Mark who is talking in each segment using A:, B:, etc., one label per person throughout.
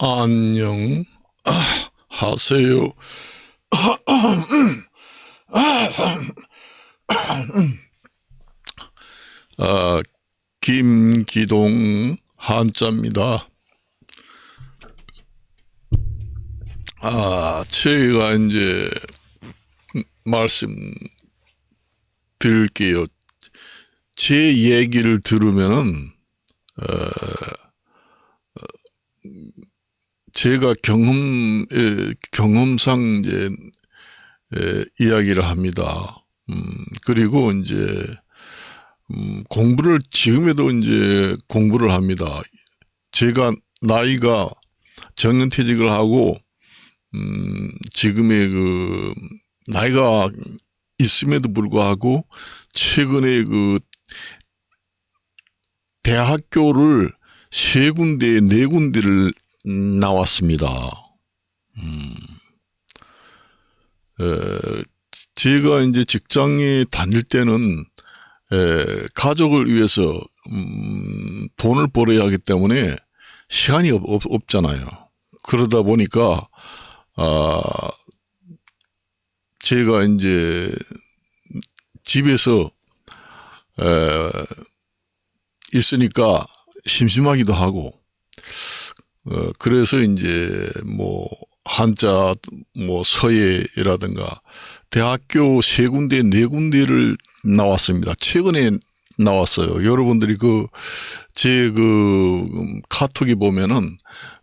A: 안녕 하세요. 아, 김기동 한자입니다. 제가 이제 말씀드릴게요. 제 얘기를 들으면은 제가 경험상 이제 이야기를 합니다. 그리고 이제 공부를 지금에도 이제 공부를 합니다. 제가 나이가 정년퇴직을 하고 지금의 그 나이가 있음에도 불구하고 최근에 그 대학교를 세 군데, 네 군데를 나왔습니다. 제가 이제 직장에 다닐 때는 가족을 위해서 돈을 벌어야 하기 때문에 시간이 없잖아요. 그러다 보니까 제가 이제 집에서 있으니까 심심하기도 하고 그래서 이제 뭐 한자 뭐 서예라든가 대학교 세 군데 네 군데를 나왔습니다. 최근에 나왔어요. 여러분들이 제 카톡이 보면은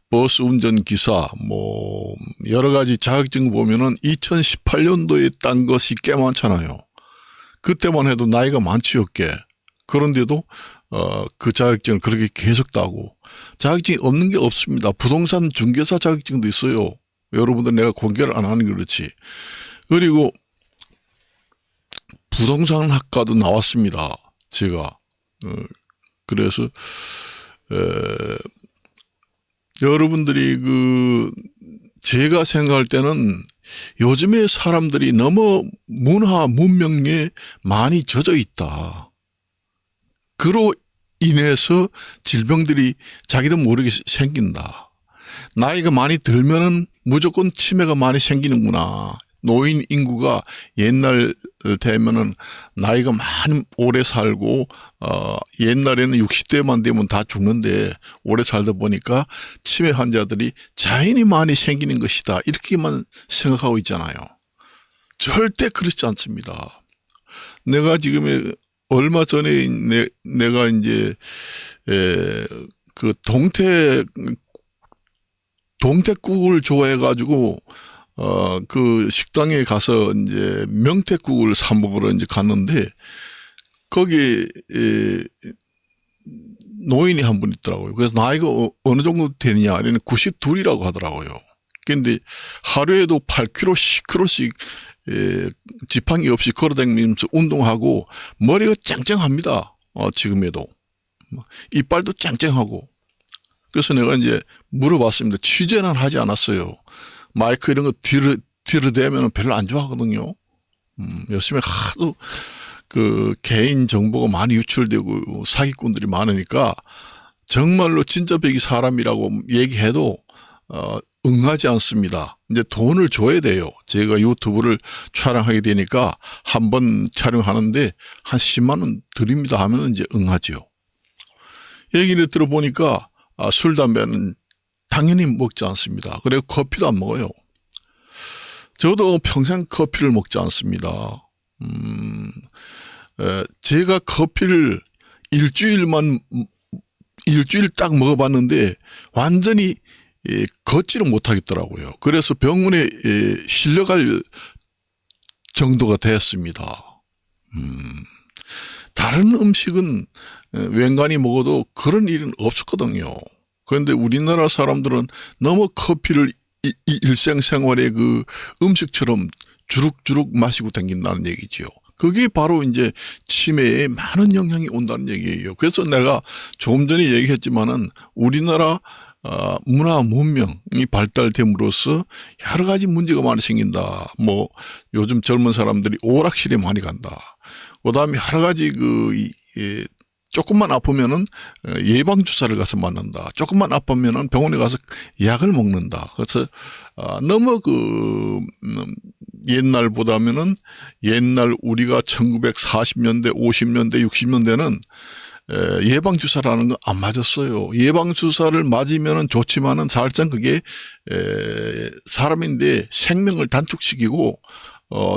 A: 버스 운전기사 뭐 여러 가지 자격증 보면은 2018년도에 딴 것이 꽤 많잖아요. 그때만 해도 나이가 많지요, 꽤. 그런데도 그 자격증을 그렇게 계속 따고 자격증이 없는 게 없습니다. 부동산 중개사 자격증도 있어요. 여러분들 내가 공개를 안 하는 게 그렇지. 그리고 부동산 학과도 나왔습니다. 제가 그래서 여러분들이 제가 생각할 때는 요즘에 사람들이 너무 문화 문명에 많이 젖어 있다. 그로 인해서 질병들이 자기도 모르게 생긴다. 나이가 많이 들면은 무조건 치매가 많이 생기는구나. 노인 인구가 옛날 되면은 나이가 많이 오래 살고 옛날에는 60대만 되면 다 죽는데 오래 살다 보니까 치매 환자들이 자연히 많이 생기는 것이다. 이렇게만 생각하고 있잖아요. 절대 그렇지 않습니다. 내가 지금 얼마 전에 내가 이제 그 동태국을 좋아해가지고 그 식당에 가서 이제 명태국을 사 먹으러 이제 갔는데 거기 노인이 한 분 있더라고요. 그래서 나이가 어느 정도 되느냐 아니면 92이라고 하더라고요. 근데 하루에도 8km, 10km씩 지팡이 없이 걸어다니면서 운동하고 머리가 짱짱합니다. 지금에도 이빨도 짱짱하고. 그래서 내가 이제 물어봤습니다. 취재는 하지 않았어요. 마이크 이런 거 뒤로 대면 별로 안 좋아하거든요. 요즘에 하도 그 개인 정보가 많이 유출되고 사기꾼들이 많으니까 정말로 진짜 백이 사람이라고 얘기해도 응하지 않습니다. 이제 돈을 줘야 돼요. 제가 유튜브를 촬영하게 되니까 한 번 촬영하는데 한 10만 원 드립니다 하면 이제 응하지요. 얘기를 들어보니까 술, 담배는 당연히 먹지 않습니다. 그리고 커피도 안 먹어요. 저도 평생 커피를 먹지 않습니다. 제가 커피를 일주일 딱 먹어봤는데 완전히 걷지를 못하겠더라고요. 그래서 병원에 실려갈 정도가 됐습니다. 다른 음식은 웬간히 먹어도 그런 일은 없었거든요. 그런데 우리나라 사람들은 너무 커피를 일생생활의 그 음식처럼 주룩주룩 마시고 다닌다는 얘기지요. 그게 바로 이제 치매에 많은 영향이 온다는 얘기예요. 그래서 내가 조금 전에 얘기했지만은 우리나라 문화 문명이 발달됨으로써 여러 가지 문제가 많이 생긴다. 뭐 요즘 젊은 사람들이 오락실에 많이 간다. 그다음에 여러 가지 조금만 아프면은 예방주사를 가서 맞는다. 조금만 아프면은 병원에 가서 약을 먹는다. 그래서 너무 옛날보다면은 옛날 우리가 1940년대, 50년대, 60년대는 예방주사라는 거 안 맞았어요. 예방주사를 맞으면은 좋지만은 사실상 그게 사람인데 생명을 단축시키고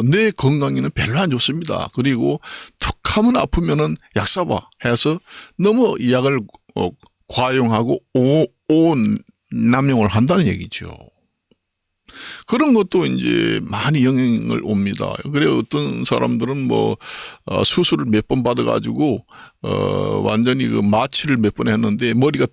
A: 내 건강에는 별로 안 좋습니다. 그리고 툭 하면 아프면은 약 사봐 해서 너무 이 약을 과용하고 남용을 한다는 얘기죠. 그런 것도 이제 많이 영향을 옵니다. 그래 어떤 사람들은 수술을 몇 번 받아가지고 완전히 마취를 몇 번 했는데 머리가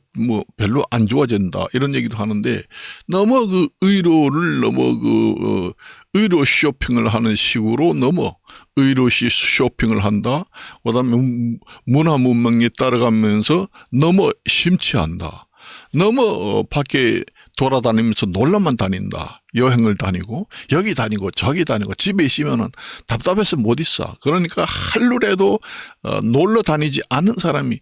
A: 별로 안 좋아진다 이런 얘기도 하는데 너무 의료를 너무 의료 쇼핑을 하는 식으로 너무 의료시 쇼핑을 한다. 그다음에 문화 문명에 따라가면서 너무 심취한다. 너무 밖에 돌아다니면서 놀러만 다닌다. 여행을 다니고 여기 다니고 저기 다니고 집에 있으면은 답답해서 못 있어. 그러니까 하루라도 놀러 다니지 않은 사람이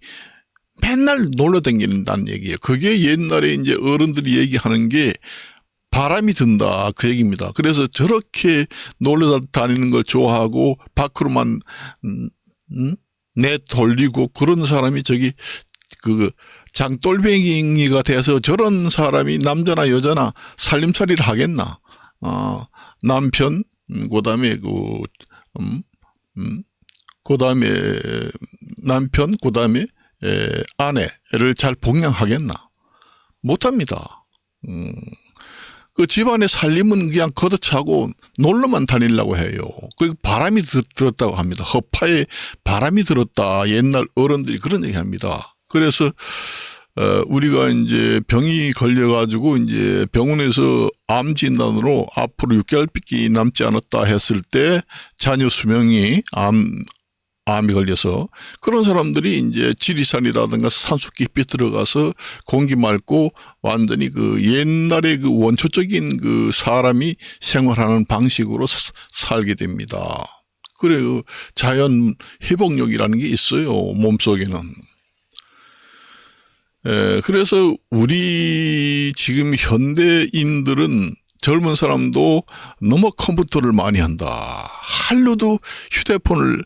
A: 맨날 놀러 다닌다는 얘기예요. 그게 옛날에 이제 어른들이 얘기하는 게 바람이 든다 그 얘기입니다. 그래서 저렇게 놀러 다니는 걸 좋아하고 밖으로만 내돌리고 그런 사람이 저기 장돌뱅이가 돼서 저런 사람이 남자나 여자나 살림살이를 하겠나? 남편, 그다음에 남편, 그다음에 아내를 잘 봉양하겠나? 못합니다. 그 집안의 살림은 그냥 걷어차고 놀러만 다니려고 해요. 그 바람이 들었다고 합니다. 허파에 바람이 들었다. 옛날 어른들이 그런 얘기 합니다. 그래서 우리가 이제 병이 걸려가지고 이제 병원에서 암 진단으로 앞으로 6개월밖에 남지 않았다 했을 때 자녀 수명이 암이 걸려서 그런 사람들이 이제 지리산이라든가 산속 깊이 들어가서 공기 맑고 완전히 옛날의 원초적인 사람이 생활하는 방식으로 살게 됩니다. 그래 자연 회복력이라는 게 있어요. 몸속에는. 그래서 우리 지금 현대인들은 젊은 사람도 너무 컴퓨터를 많이 한다. 하루도 휴대폰을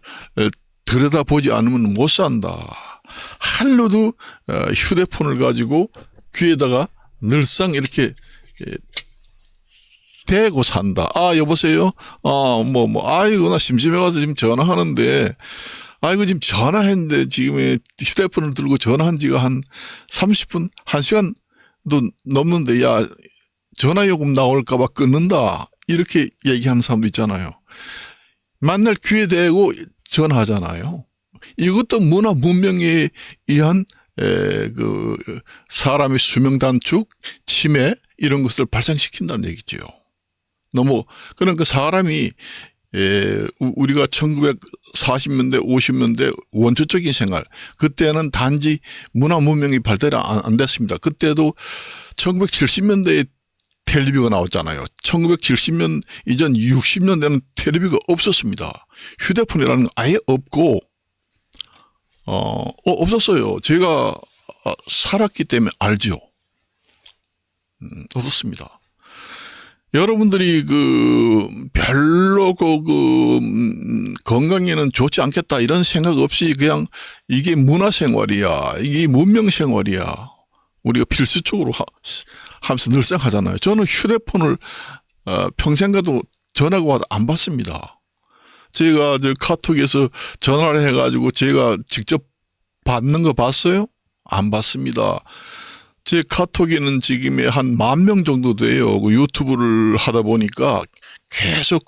A: 들여다보지 않으면 못 산다. 하루도 휴대폰을 가지고 귀에다가 늘상 이렇게 대고 산다. 여보세요? 아이고, 나 심심해가지고 지금 전화하는데, 아이고, 지금 전화했는데, 지금 휴대폰을 들고 전화한 지가 한 30분, 1시간도 넘는데, 야, 전화요금 나올까봐 끊는다. 이렇게 얘기하는 사람도 있잖아요. 만날 귀에 대고 전화하잖아요. 이것도 문화 문명에 의한 사람의 수명 단축, 치매, 이런 것을 발생시킨다는 얘기죠. 그러니까 사람이 우리가 1940년대, 50년대 원초적인 생활, 그때는 단지 문화 문명이 발달이 안 됐습니다. 그때도 1970년대에 텔레비가 나왔잖아요. 1970년 이전 60년대는 텔레비가 없었습니다. 휴대폰이라는 건 아예 없고, 없었어요. 제가 살았기 때문에 알죠. 없었습니다. 여러분들이 별로 건강에는 좋지 않겠다 이런 생각 없이 그냥 이게 문화생활이야. 이게 문명생활이야. 우리가 필수적으로 하면서 늘상 하잖아요. 저는 휴대폰을 평생 가도 전화가 와도 안 받습니다. 제가 카톡에서 전화를 해가지고 제가 직접 받는 거 봤어요? 안 받습니다. 제 카톡에는 지금에 한 10,000명 정도 돼요. 유튜브를 하다 보니까 계속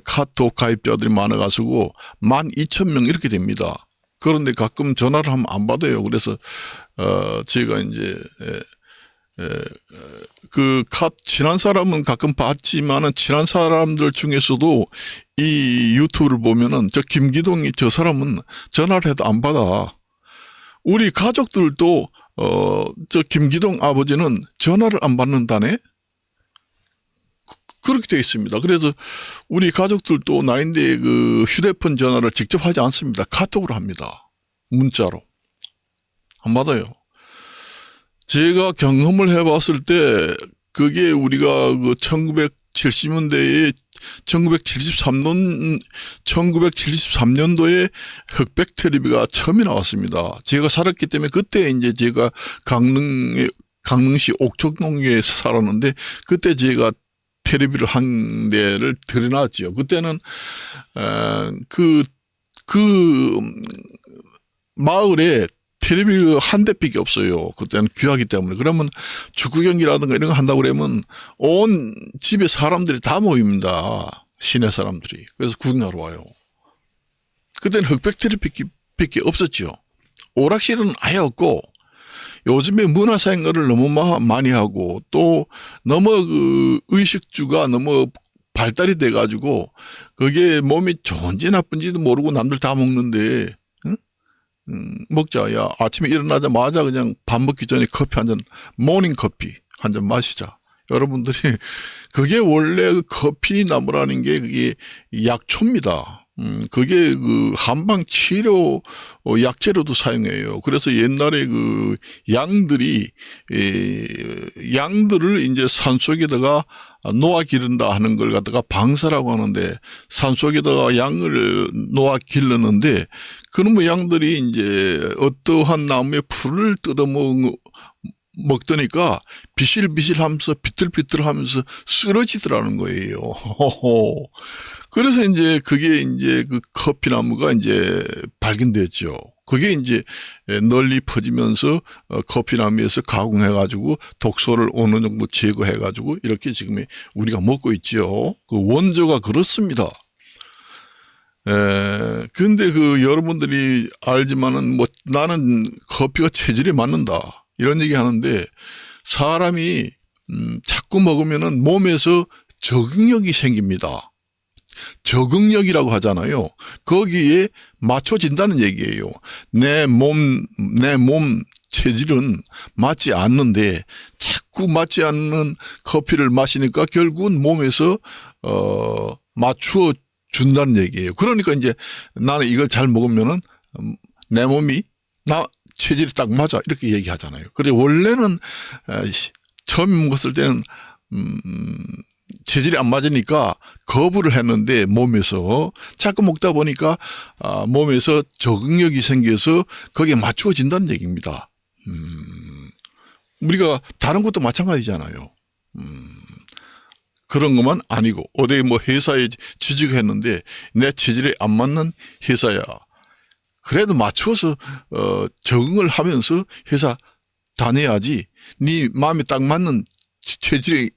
A: 카톡 가입자들이 많아가지고 12,000명 이렇게 됩니다. 그런데 가끔 전화를 하면 안 받아요. 그래서 제가 이제 친한 사람은 가끔 받지만은 친한 사람들 중에서도 이 유튜브를 보면은 저 김기동이 저 사람은 전화를 해도 안 받아. 우리 가족들도 저 김기동 아버지는 전화를 안 받는다네? 그렇게 되어 있습니다. 그래서 우리 가족들도 나인데 휴대폰 전화를 직접 하지 않습니다. 카톡으로 합니다. 문자로. 한마디요. 제가 경험을 해봤을 때 그게 우리가 그 1970년대에 1973년도에 흑백 텔레비가 처음에 나왔습니다. 제가 살았기 때문에 그때 이제 제가 강릉시 옥천동에 살았는데 그때 제가 텔레비를 한 대를 들여놨죠. 그때는 그 마을에 텔레비가 한 대밖에 없어요. 그때는 귀하기 때문에. 그러면 축구 경기라든가 이런 거 한다고 그러면 온 집에 사람들이 다 모입니다. 시내 사람들이. 그래서 구경하러 와요. 그때는 흑백 텔레비밖에 없었죠. 오락실은 아예 없고 요즘에 문화생활을 너무 많이 하고 또 너무 그 의식주가 너무 발달이 돼가지고 그게 몸이 좋은지 나쁜지도 모르고 남들 다 먹는데 먹자. 야, 아침에 일어나자마자 그냥 밥 먹기 전에 커피 한 잔, 모닝 커피 한 잔 마시자. 여러분들이, 그게 원래 그 커피 나무라는 게 그게 약초입니다. 그게 그 한방 치료 약재로도 사용해요. 그래서 옛날에 그 양들을 이제 산속에다가 놓아 기른다 하는 걸 갖다가 방사라고 하는데 산속에다가 양을 놓아 기르는데 그놈의 양들이 이제 어떠한 나무의 풀을 뜯어 먹더니까 비실비실하면서 비틀비틀하면서 쓰러지더라는 거예요. 그래서 이제 그게 이제 그 커피나무가 이제 발견됐죠. 그게 이제 널리 퍼지면서 커피나무에서 가공해가지고 독소를 어느 정도 제거해가지고 이렇게 지금 우리가 먹고 있죠. 그 원조가 그렇습니다. 근데 그 여러분들이 알지만은 뭐 나는 커피가 체질에 맞는다. 이런 얘기 하는데 사람이 자꾸 먹으면은 몸에서 적응력이 생깁니다. 적응력이라고 하잖아요. 거기에 맞춰진다는 얘기예요. 내 몸 체질은 맞지 않는데 자꾸 맞지 않는 커피를 마시니까 결국은 몸에서 맞추어 준다는 얘기예요. 그러니까 이제 나는 이걸 잘 먹으면은 내 몸이 체질이 딱 맞아 이렇게 얘기하잖아요. 그런데 원래는 처음 먹었을 때는 체질이 안 맞으니까 거부를 했는데 몸에서 자꾸 먹다 보니까 몸에서 적응력이 생겨서 거기에 맞추어진다는 얘기입니다. 우리가 다른 것도 마찬가지잖아요. 그런 것만 아니고 어디 뭐 회사에 취직했는데 내 체질에 안 맞는 회사야. 그래도 맞춰서 적응을 하면서 회사 다녀야지. 네 마음에 딱 맞는 체질이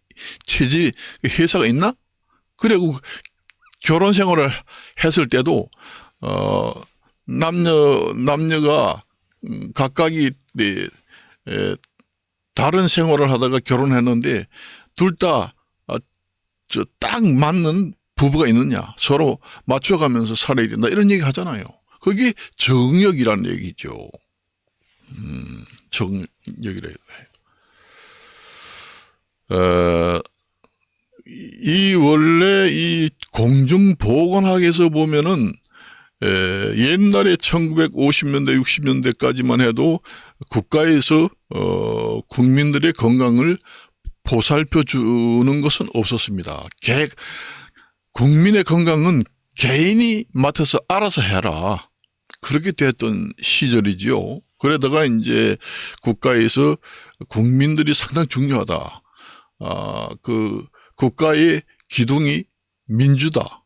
A: 회사가 있나? 그리고 결혼 생활을 했을 때도 남녀가 각각이 다른 생활을 하다가 결혼했는데 둘 다 딱 맞는 부부가 있느냐? 서로 맞춰가면서 살아야 된다. 이런 얘기 하잖아요. 그게 적응력이라는 얘기죠. 적응력이라 해요. 원래 이 공중보건학에서 보면은 옛날에 1950년대, 60년대까지만 해도 국가에서 국민들의 건강을 보살펴 주는 것은 없었습니다. 국민의 건강은 개인이 맡아서 알아서 해라. 그렇게 됐던 시절이지요. 그러다가 이제 국가에서 국민들이 상당히 중요하다. 그 국가의 기둥이 민주다.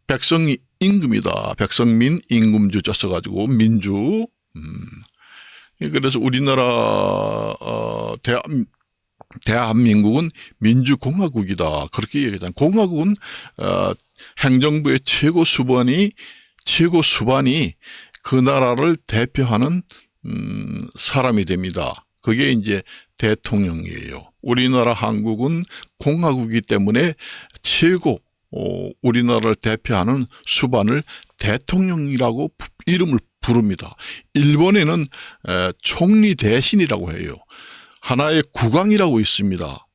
A: 백성이 임금이다. 백성민 임금주자 써가지고 민주. 그래서 우리나라 대한민국은 민주공화국이다. 그렇게 얘기하잖아요. 공화국은 행정부의 최고 수반이 그 나라를 대표하는 사람이 됩니다. 그게 이제 대통령이에요. 우리나라 한국은 공화국이기 때문에 우리나라를 대표하는 수반을 대통령이라고 이름을 부릅니다. 일본에는 총리 대신이라고 해요. 하나의 국왕이라고 있습니다.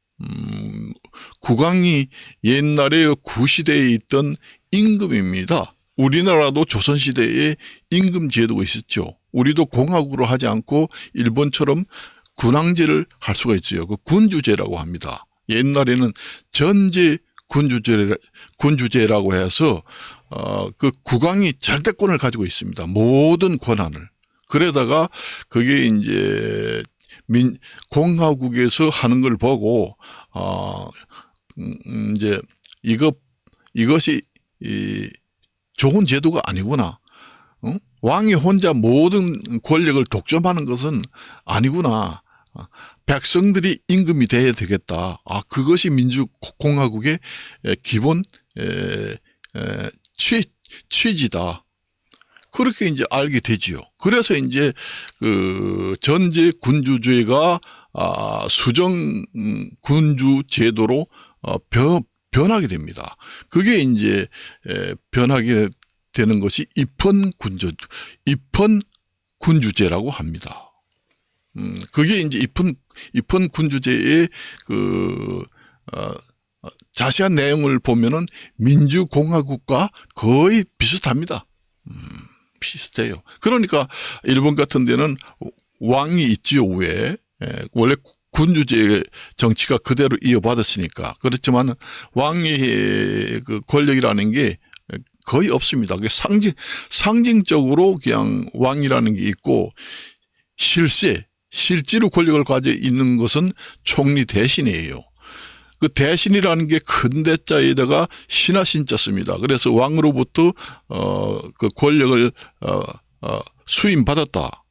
A: 국왕이 옛날에 구시대에 있던 임금입니다. 우리나라도 조선시대에 임금 제도가 있었죠. 우리도 공화국으로 하지 않고 일본처럼 군왕제를 할 수가 있어요. 그 군주제라고 합니다. 옛날에는 전제 군주제라고 해서 그 국왕이 절대권을 가지고 있습니다. 모든 권한을. 그러다가 그게 이제 공화국에서 하는 걸 보고 이제 이것이 좋은 제도가 아니구나. 왕이 혼자 모든 권력을 독점하는 것은 아니구나. 백성들이 임금이 돼야 되겠다. 그것이 민주공화국의 기본 취지다. 그렇게 이제 알게 되지요. 그래서 이제 그 전제 군주제가 수정 군주 제도로 변하게 됩니다. 그게 이제 변하게 되는 것이 입헌 군주제라고 합니다. 그게 이제 입헌 군주제의 그 자세한 내용을 보면은 민주공화국과 거의 비슷합니다. 비슷해요. 그러니까 일본 같은 데는 왕이 있지요, 위에. 원래 군주제 정치가 그대로 이어받았으니까. 그렇지만 왕의 그 권력이라는 게 거의 없습니다. 그게 상징적으로 그냥 왕이라는 게 있고, 실제로 권력을 가지고 있는 것은 총리 대신이에요. 그 대신이라는 게 큰 대자에다가 신하신자 씁니다. 그래서 왕으로부터 그 권력을 수임받았다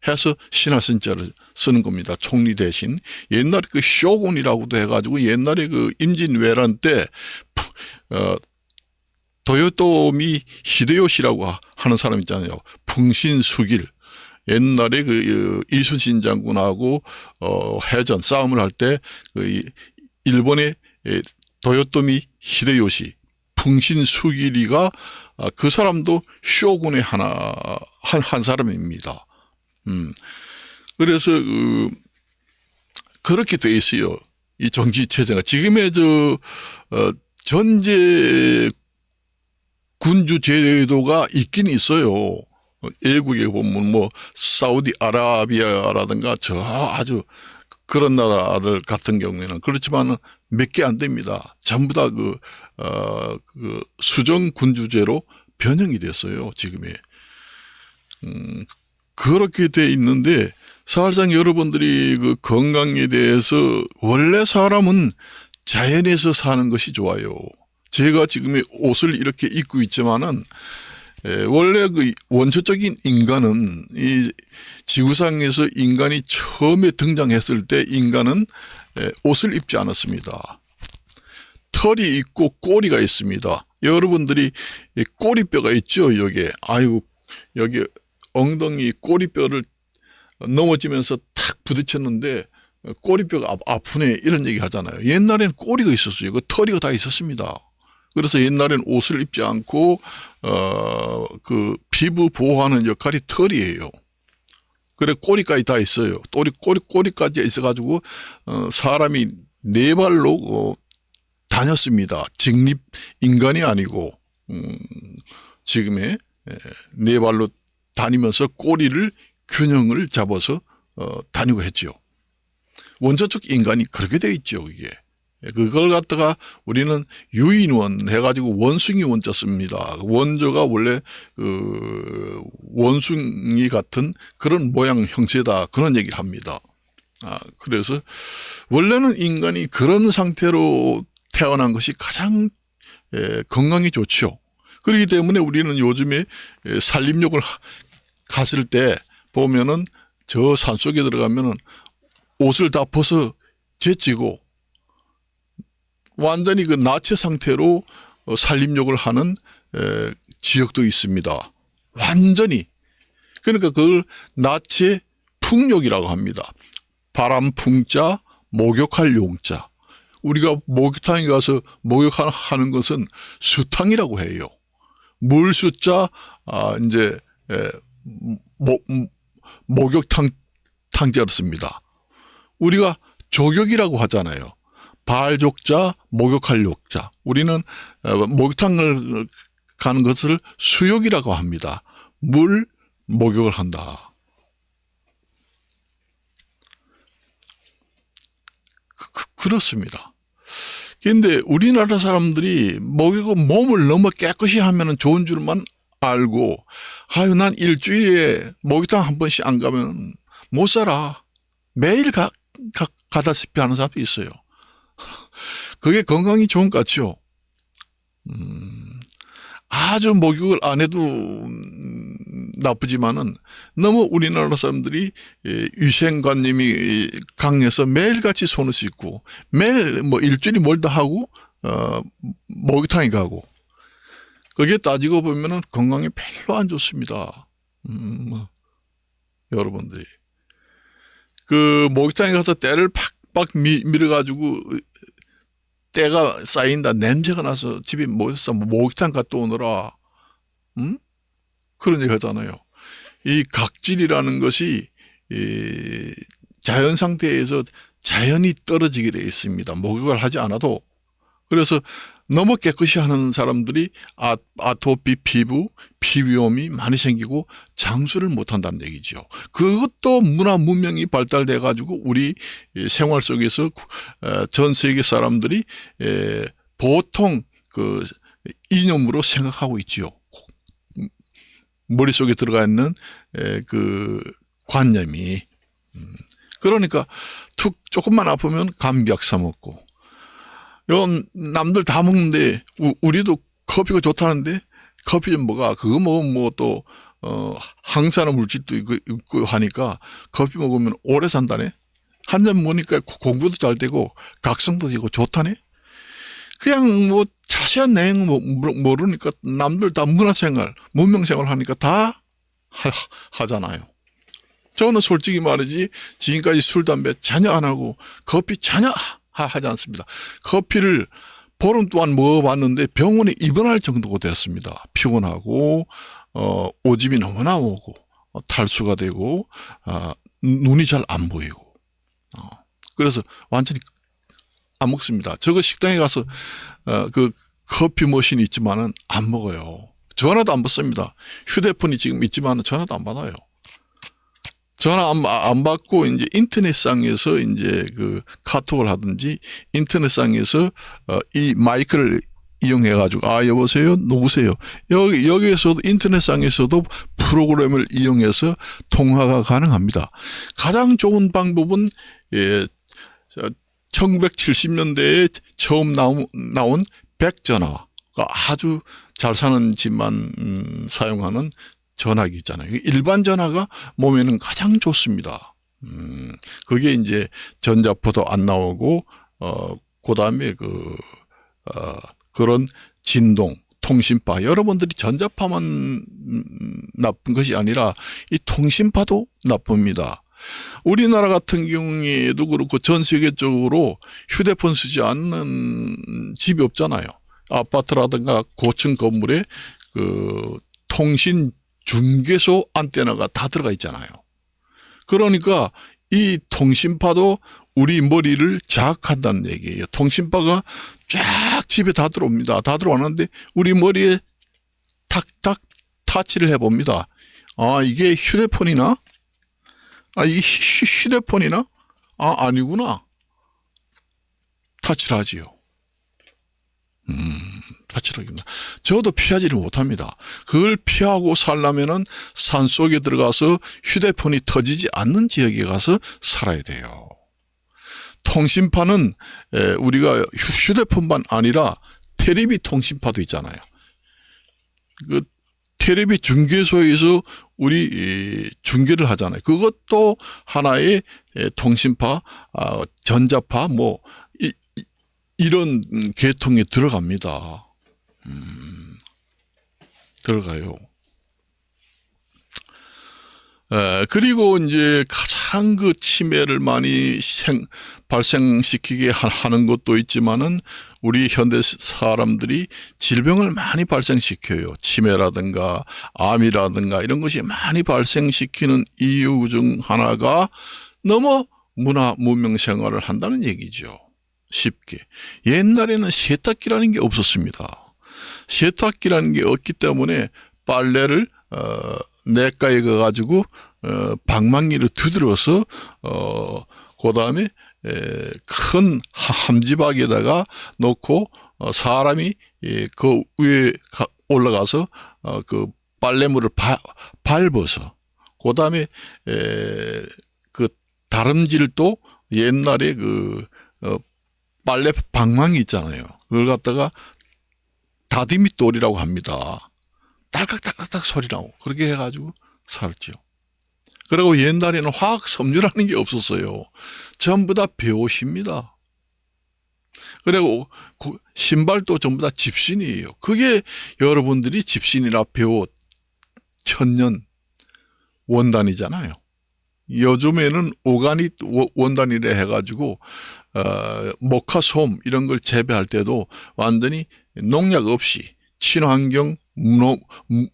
A: 해서 신하신자를 쓰는 겁니다. 총리 대신. 옛날에 그 쇼군이라고도 해가지고 옛날에 그 임진왜란 때 도요토미 히데요시라고 하는 사람 있잖아요. 풍신수길. 옛날에 그 이순신 장군하고 해전 싸움을 할 때 그 일본의 도요토미 히데요시, 풍신수길이가 그 사람도 쇼군의 한 사람입니다. 그래서 그렇게 돼 있어요. 이 정치 체제가 지금의 전제 군주 제도가 있긴 있어요. 외국에 보면 뭐 사우디아라비아라든가 저 아주 그런 나라들 같은 경우에는 그렇지만 몇 개 안 됩니다. 전부 다 그 수정 군주제로 변형이 됐어요. 지금에. 그렇게 돼 있는데 사실상 여러분들이 그 건강에 대해서 원래 사람은 자연에서 사는 것이 좋아요. 제가 지금 옷을 이렇게 입고 있지만은 원래 그 원초적인 인간은 이 지구상에서 인간이 처음에 등장했을 때 인간은 옷을 입지 않았습니다. 털이 있고 꼬리가 있습니다. 여러분들이 꼬리뼈가 있죠, 여기에. 아이고, 여기 엉덩이 꼬리뼈를 넘어지면서 탁 부딪혔는데 꼬리뼈가 아프네 이런 얘기 하잖아요. 옛날에는 꼬리가 있었어요. 그 털이가 다 있었습니다. 그래서 옛날에는 옷을 입지 않고 그 피부 보호하는 역할이 털이에요. 그래 꼬리까지 다 있어요. 꼬리까지 있어가지고 사람이 네 발로 다녔습니다. 직립 인간이 아니고 지금의 네 발로 다니면서 꼬리를 균형을 잡아서 다니고 했죠. 원초적 인간이 그렇게 되어 있죠. 이게. 그걸 갖다가 우리는 유인원 해가지고 원숭이 원자 씁니다. 원조가 원래 그 원숭이 같은 그런 모양 형체다 그런 얘기를 합니다. 그래서 원래는 인간이 그런 상태로 태어난 것이 가장 건강이 좋죠. 그렇기 때문에 우리는 요즘에 산림욕을 갔을 때 보면은 저 산속에 들어가면은 옷을 다 벗어 제치고 완전히 그 나체 상태로 산림욕을 하는 지역도 있습니다. 완전히. 그러니까 그걸 나체 풍욕이라고 합니다. 바람 풍자, 목욕할 용자. 우리가 목욕탕에 가서 목욕하는 것은 수탕이라고 해요. 물 숫자, 이제, 목욕탕, 탕자를 씁니다. 우리가 조격이라고 하잖아요. 발족자, 목욕할 욕자. 우리는 목욕탕을 가는 것을 수욕이라고 합니다. 물 목욕을 한다. 그렇습니다. 그런데 우리나라 사람들이 먹이고 몸을 너무 깨끗이 하면 좋은 줄만 알고, 아유, 난 일주일에 목욕탕 한 번씩 안 가면 못 살아. 매일 가다시피 하는 사람도 있어요. 그게 건강이 좋은 것 같죠? 아주 목욕을 안 해도 나쁘지만은 너무 우리나라 사람들이 위생관념이 강해서 매일같이 손을 씻고 매일 뭐 일주일이 멀다 하고 목욕탕에 가고, 그게 따지고 보면은 건강에 별로 안 좋습니다. 여러분들이 그 목욕탕에 가서 때를 팍팍 밀어가지고 때가 쌓인다, 냄새가 나서 집에 뭐해서 목욕탕 갔다 오느라 그런 얘기 하잖아요. 이 각질이라는 것이 이 자연 상태에서 자연히 떨어지게 되어 있습니다. 목욕을 하지 않아도. 그래서 너무 깨끗이 하는 사람들이 아토피 피부, 피부염이 많이 생기고 장수를 못한다는 얘기죠. 그것도 문화 문명이 발달돼 가지고 우리 생활 속에서 전 세계 사람들이 보통 그 이념으로 생각하고 있지요. 머릿속에 들어가 있는 그 관념이. 그러니까 조금만 아프면 감비약 사 먹고, 남들 다 먹는데 우리도 커피가 좋다는데 커피 좀 먹어. 그거 먹으면 뭐 또 항산화 물질도 있고 하니까 커피 먹으면 오래 산다네. 한 잔 먹으니까 공부도 잘 되고 각성도 되고 좋다네. 그냥 뭐 자세한 내용 모르니까 남들 다 문화생활, 문명생활 하니까 다 하잖아요. 저는 솔직히 말이지 지금까지 술, 담배 전혀 안 하고 커피 전혀 하지 않습니다. 커피를 보름 동안 먹어봤는데 병원에 입원할 정도가 되었습니다. 피곤하고 오줌이 너무나 오고 탈수가 되고 눈이 잘 안 보이고 그래서 완전히 안 먹습니다. 저거 식당에 가서 그 커피 머신이 있지만은 안 먹어요. 전화도 안 받습니다. 휴대폰이 지금 있지만은 전화도 안 받아요. 전화 안 받고 이제 인터넷상에서 이제 그 카톡을 하든지 인터넷상에서 이 마이크를 이용해 가지고 여보세요, 누구세요? 여기에서도 인터넷상에서도 프로그램을 이용해서 통화가 가능합니다. 가장 좋은 방법은 1970년대에 처음 나온 백전화가 아주 잘 사는 집만 사용하는 전화기 있잖아요. 일반 전화가 몸에는 가장 좋습니다. 그게 이제 전자포도 안 나오고, 그 다음에 그런 진동, 통신파, 여러분들이 전자파만 나쁜 것이 아니라 이 통신파도 나쁩니다. 우리나라 같은 경우에도 그렇고 전 세계적으로 휴대폰 쓰지 않는 집이 없잖아요. 아파트라든가 고층 건물에 그 통신 중계소 안테나가 다 들어가 있잖아요. 그러니까 이 통신파도 우리 머리를 자극한다는 얘기예요. 통신파가 쫙 집에 다 들어옵니다. 다 들어왔는데 우리 머리에 탁탁 타치를 해봅니다. 이게 휴대폰이나? 이게 휴대폰이나? 아니구나. 타치를 하지요. 타치를 합니다. 저도 피하지를 못합니다. 그걸 피하고 살려면은 산속에 들어가서 휴대폰이 터지지 않는 지역에 가서 살아야 돼요. 통신파는 우리가 휴대폰만 아니라 테레비 통신파도 있잖아요. 그 테레비 중계소에서 우리 중계를 하잖아요. 그것도 하나의 통신파, 전자파 뭐 이런 계통에 들어갑니다. 들어가요. 그리고 이제 가장 그 치매를 많이 발생시키게 하는 것도 있지만은 우리 현대 사람들이 질병을 많이 발생시켜요. 치매라든가 암이라든가 이런 것이 많이 발생시키는 이유 중 하나가 너무 문명 생활을 한다는 얘기죠. 쉽게. 옛날에는 세탁기라는 게 없었습니다. 세탁기라는 게 없기 때문에 빨래를 냇가에 가가지고 방망이를 두드려서 그 다음에 큰 함지박에다가 놓고 사람이 그 위에 올라가서 그 빨래물을 밟아서 그다음에 그 다름질도 옛날에 그 빨래 방망이 있잖아요. 그걸 갖다가 다디미 돌이라고 합니다. 딸깍딸깍 소리 나고 그렇게 해가지고 살았죠. 그리고 옛날에는 화학 섬유라는 게 없었어요. 전부 다 배옷입니다. 그리고 신발도 전부 다 집신이에요. 그게 여러분들이 집신이나 배옷, 천년 원단이잖아요. 요즘에는 오가닉 원단이라 해가지고 모카솜 이런 걸 재배할 때도 완전히 농약 없이 친환경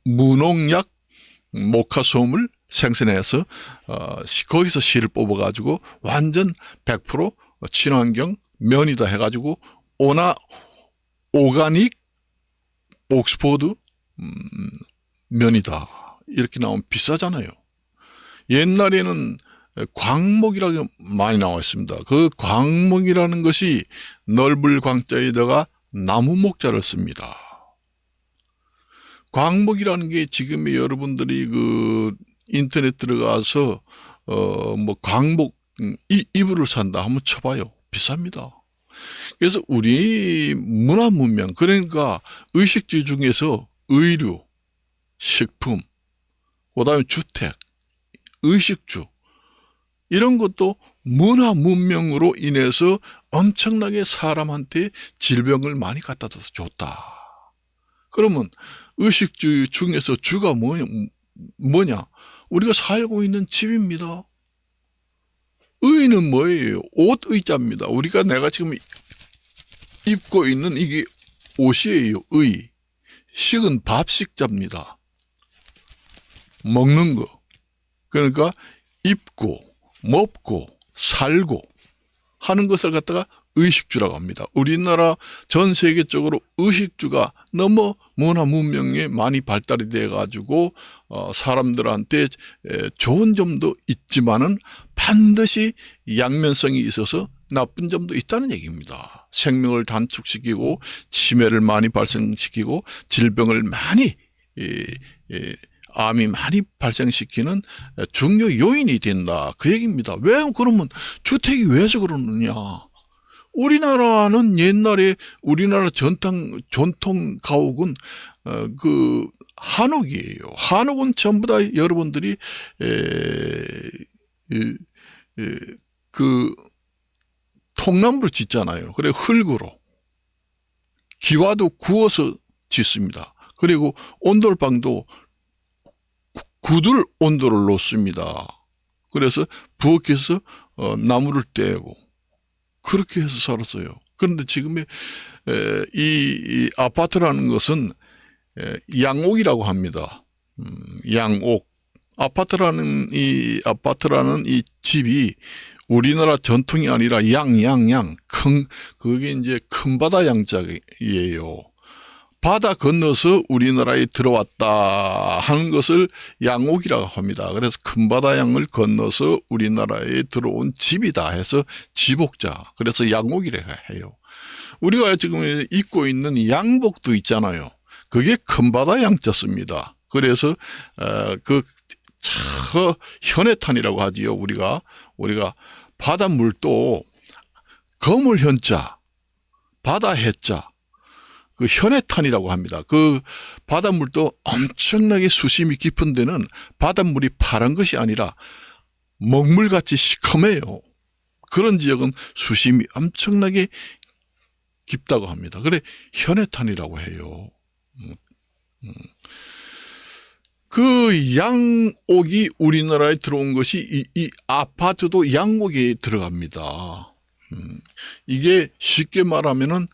A: 무농약 모카솜을 생산해서 거기서 실을 뽑아가지고 완전 100% 친환경 면이다 해가지고 오가닉 옥스포드 면이다 이렇게 나오면 비싸잖아요. 옛날에는 광목이라고 많이 나와 있습니다. 그 광목이라는 것이 넓을 광자에다가 나무 목자를 씁니다. 광목이라는 게 지금 여러분들이 그 인터넷 들어가서 뭐 광목 이불을 산다 한번 쳐봐요. 비쌉니다. 그래서 우리 문화 문명 그러니까 의식주 중에서 의류, 식품, 그다음에 주택, 의식주 이런 것도 문화 문명으로 인해서 엄청나게 사람한테 질병을 많이 갖다 줘서 줬다. 그러면 의식주 중에서 주가 뭐냐? 우리가 살고 있는 집입니다. 의는 뭐예요? 옷 의자입니다. 내가 지금 입고 있는 이게 옷이에요. 의. 식은 밥식자입니다. 먹는 거. 그러니까 입고 먹고 살고 하는 것을 갖다가 의식주라고 합니다. 우리나라 전 세계적으로 의식주가 너무 문화 문명에 많이 발달이 돼 가지고 사람들한테 좋은 점도 있지만은 반드시 양면성이 있어서 나쁜 점도 있다는 얘기입니다. 생명을 단축시키고 치매를 많이 발생시키고 질병을 많이 암이 많이 발생시키는 중요 요인이 된다. 그 얘기입니다. 왜 그러면 주택이 왜 그러느냐? 우리나라는 옛날에 우리나라 전통 가옥은 그 한옥이에요. 한옥은 전부 다 여러분들이 그 통나무로 짓잖아요. 그래 흙으로 기와도 구워서 짓습니다. 그리고 온돌방도 굳을 온도를 놓습니다. 그래서 부엌에서 나무를 떼고 그렇게 해서 살았어요. 그런데 지금의 이 아파트라는 것은 양옥이라고 합니다. 양옥. 아파트라는 이 집이 우리나라 전통이 아니라 양. 그게 이제 큰 바다 양자예요. 바다 건너서 우리나라에 들어왔다 하는 것을 양옥이라고 합니다. 그래서 큰 바다 양을 건너서 우리나라에 들어온 집이다 해서 지복자. 그래서 양옥이라고 해요. 우리가 지금 입고 있는 양복도 있잖아요. 그게 큰 바다 양자습니다. 그래서 현해탄이라고 하지요. 우리가 바닷물도 거물 현자, 바다 해자. 그 현해탄이라고 합니다. 그 바닷물도 엄청나게 수심이 깊은 데는 바닷물이 파란 것이 아니라 먹물같이 시커매요. 그런 지역은 수심이 엄청나게 깊다고 합니다. 그래 현해탄이라고 해요. 그 양옥이 우리나라에 들어온 것이 이 아파트도 양옥에 들어갑니다. 이게 쉽게 말하면은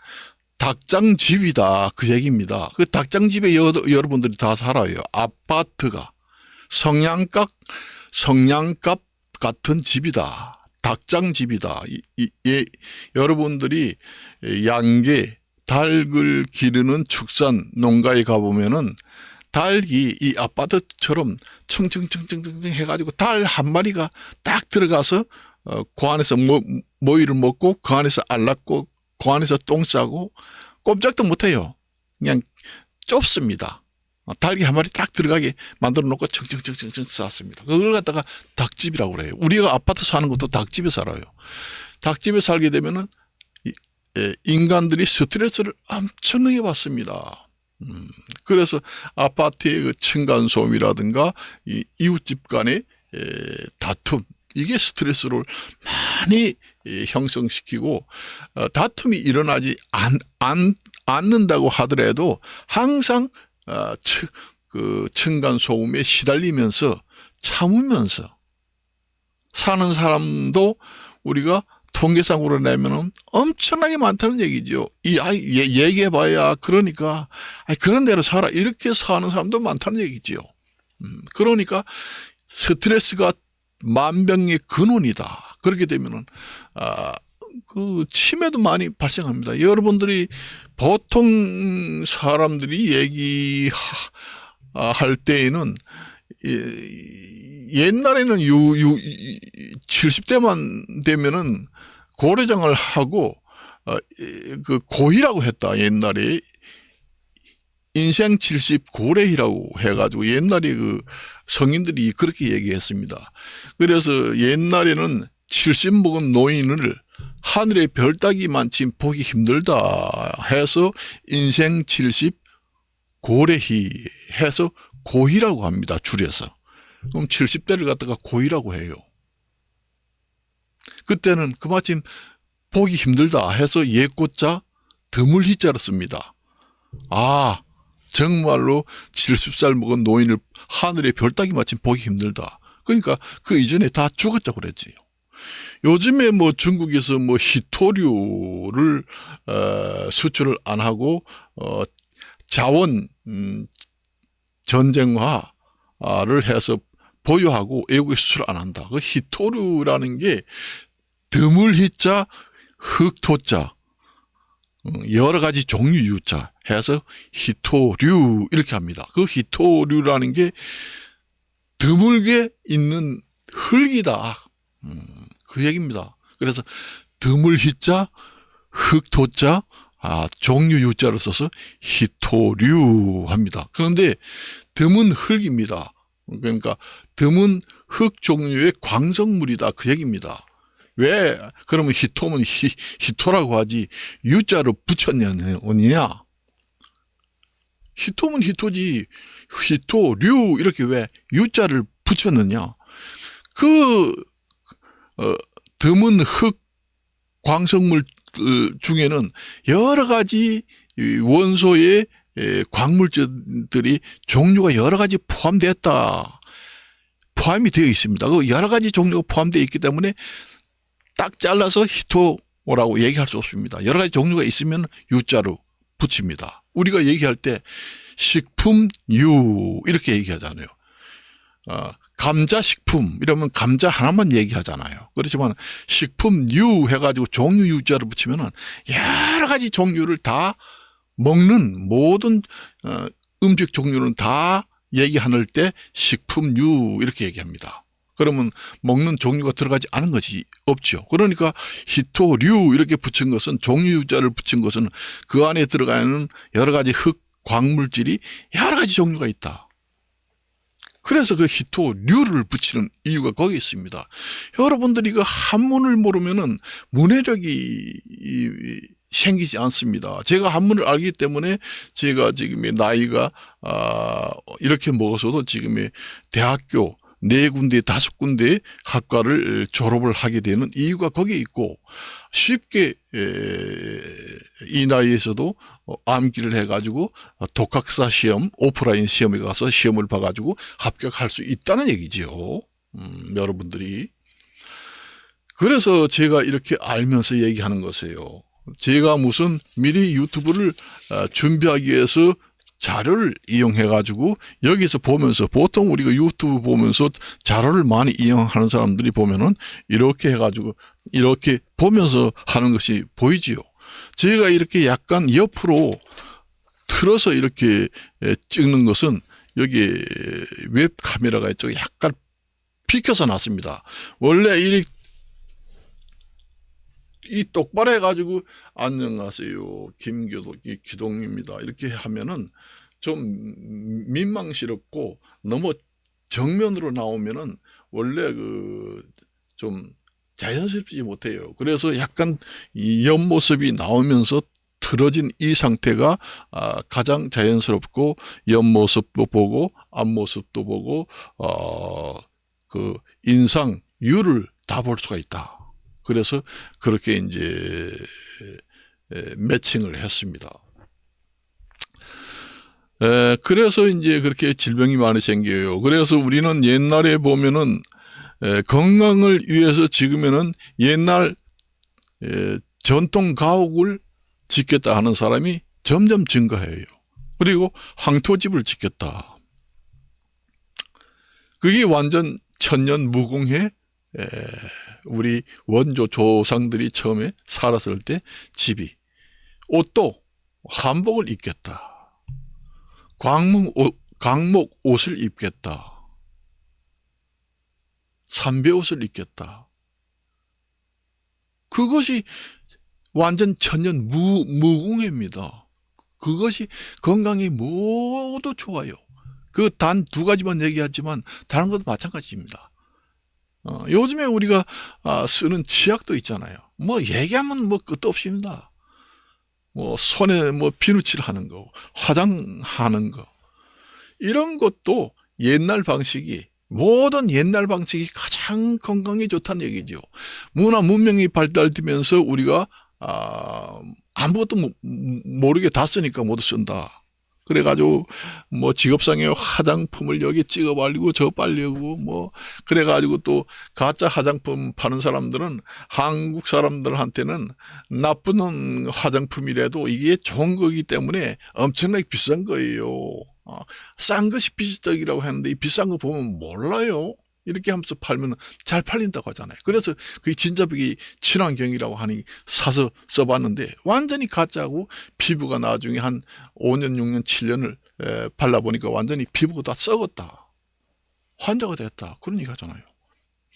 A: 닭장집이다 그 얘기입니다. 그 닭장집에 여러분들이 다 살아요. 아파트가 성냥갑 같은 집이다. 닭장집이다. 여러분들이 양계 닭을 기르는 축산 농가에 가보면은 닭이 이 아파트처럼 청청청청청 해가지고 닭 한 마리가 딱 들어가서 그 안에서 모이를 먹고 그 안에서 알랐고 그 안에서 똥 싸고 꼼짝도 못해요. 그냥 좁습니다. 닭이 한 마리 딱 들어가게 만들어 놓고 청청청청청 쌓았습니다. 그걸 갖다가 닭집이라고 그래요. 우리가 아파트 사는 것도 닭집에 살아요. 닭집에 살게 되면은 인간들이 스트레스를 엄청나게 받습니다. 그래서 아파트의 그 층간소음이라든가 이웃집 간의 다툼, 이게 스트레스를 많이 형성시키고, 다툼이 일어나지 않는다고 하더라도 항상 그 층간소음에 시달리면서 참으면서 사는 사람도 우리가 통계상으로 내면은 엄청나게 많다는 얘기죠. 얘기해봐야 그러니까 그런 대로 살아 이렇게 사는 사람도 많다는 얘기죠. 그러니까 스트레스가 만병의 근원이다. 그렇게 되면은 그 치매도 많이 발생합니다. 여러분들이 보통 사람들이 얘기할 때에는 옛날에는 70대만 되면은 고려장을 하고 그 고희라고 했다. 옛날에 인생 70 고래희라고 해가지고 옛날에 그 성인들이 그렇게 얘기했습니다. 그래서 옛날에는 70 먹은 노인을 하늘의 별 따기만치 보기 힘들다 해서 인생 70 고래희 해서 고희라고 합니다. 줄여서. 그럼 70대를 갖다가 고희라고 해요. 그때는 그마침 보기 힘들다 해서 예꽃자 드물희자를 씁니다. 정말로 70살 먹은 노인을 하늘의 별 따기 마침 보기 힘들다. 그러니까 그 이전에 다 죽었다고 그랬지요. 요즘에 뭐 중국에서 뭐 희토류를 수출을 안 하고 자원 전쟁화를 해서 보유하고 외국에 수출 안 한다. 그 희토류라는 게 드물희자 흑토자 여러 가지 종류 유자 해서 희토류 이렇게 합니다. 그 희토류라는 게 드물게 있는 흙이다. 그 얘기입니다. 그래서 드물희자 흑토자 종류 유자를 써서 희토류 합니다. 그런데 드문 흙입니다. 그러니까 드문 흙 종류의 광석물이다. 그 얘기입니다. 왜 그러면 희토면 희토라고 하지 유자로 붙였느냐? 희토면 희토지 희토류 이렇게 왜 유자를 붙였느냐? 그 드문 흙 광석물 중에는 여러 가지 원소의 광물질들이 종류가 여러 가지 포함이 되어 있습니다. 그 여러 가지 종류가 포함되어 있기 때문에 딱 잘라서 희토라고 얘기할 수 없습니다. 여러 가지 종류가 있으면 유자로 붙입니다. 우리가 얘기할 때 식품유 이렇게 얘기하잖아요. 감자식품 이러면 감자 하나만 얘기하잖아요. 그렇지만 식품유 해가지고 종류 유자를 붙이면은 여러 가지 종류를 다 먹는 모든 음식 종류는 다 얘기하는 때 식품유 이렇게 얘기합니다. 그러면 먹는 종류가 들어가지 않은 것이 없죠. 그러니까 희토류 이렇게 붙인 것은 종류 유자를 붙인 것은 그 안에 들어가는 여러 가지 흙 광물질이 여러 가지 종류가 있다. 그래서 그 희토류를 붙이는 이유가 거기 있습니다. 여러분들이 그 한문을 모르면은 문해력이 생기지 않습니다. 제가 한문을 알기 때문에 제가 지금의 나이가 이렇게 먹어서도 지금의 대학교 4군데 5군데 학과를 졸업을 하게 되는 이유가 거기에 있고 쉽게 이 나이에서도 암기를 해가지고 독학사 시험 오프라인 시험에 가서 시험을 봐가지고 합격할 수 있다는 얘기지요. 여러분들이. 그래서 제가 이렇게 알면서 얘기하는 것이에요. 제가 무슨 미리 유튜브를 준비하기 위해서 자료를 이용해가지고 여기서 보면서 보통 우리가 유튜브 보면서 자료를 많이 이용하는 사람들이 보면은 이렇게 해가지고 이렇게 보면서 하는 것이 보이지요. 제가 이렇게 약간 옆으로 틀어서 이렇게 찍는 것은 여기 웹 카메라가 이쪽 약간 비켜서 놨습니다. 원래 이렇게 이 똑바로 해가지고 안녕하세요 기동입니다 이렇게 하면은 좀 민망스럽고 너무 정면으로 나오면은 원래 좀 자연스럽지 못해요. 그래서 약간 이 옆모습이 나오면서 틀어진 이 상태가 가장 자연스럽고 옆모습도 보고 앞모습도 보고 그 인상 율을 다 볼 수가 있다. 그래서 그렇게 이제 매칭을 했습니다. 그래서 이제 그렇게 질병이 많이 생겨요. 그래서 우리는 옛날에 보면은 건강을 위해서 지으면은 옛날 전통 가옥을 짓겠다 하는 사람이 점점 증가해요. 그리고 황토집을 짓겠다. 그게 완전 천년 무공해 우리 원조 조상들이 처음에 살았을 때 집이 옷도 한복을 입겠다. 광목 옷을 입겠다. 삼배옷을 입겠다. 그것이 완전 천년 무공해입니다. 그것이 건강에 모두 좋아요. 그 단 두 가지만 얘기하지만 다른 것도 마찬가지입니다. 요즘에 우리가 쓰는 치약도 있잖아요. 뭐 얘기하면 뭐 끝도 없습니다. 뭐 손에 뭐 비누칠 하는 거, 화장하는 거 이런 것도 옛날 방식이 모든 옛날 방식이 가장 건강에 좋다는 얘기죠. 문화 문명이 발달되면서 우리가 아무것도 모르게 다 쓰니까 모두 쓴다. 그래가지고 뭐 직업상의 화장품을 여기 찍어 바르고 저 바르고 뭐 그래가지고 또 가짜 화장품 파는 사람들은 한국 사람들한테는 나쁜 화장품이라도 이게 좋은 거기 때문에 엄청나게 비싼 거예요. 싼 것이 비싸다고 하는데 이 비싼 거 보면 몰라요. 이렇게 하면서 팔면 잘 팔린다고 하잖아요. 그래서 그게 진짜벽이 친환경이라고 하니 사서 써봤는데 완전히 가짜고 피부가 나중에 한 5년, 6년, 7년을 발라보니까 완전히 피부가 다 썩었다. 환자가 됐다. 그런 얘기 하잖아요.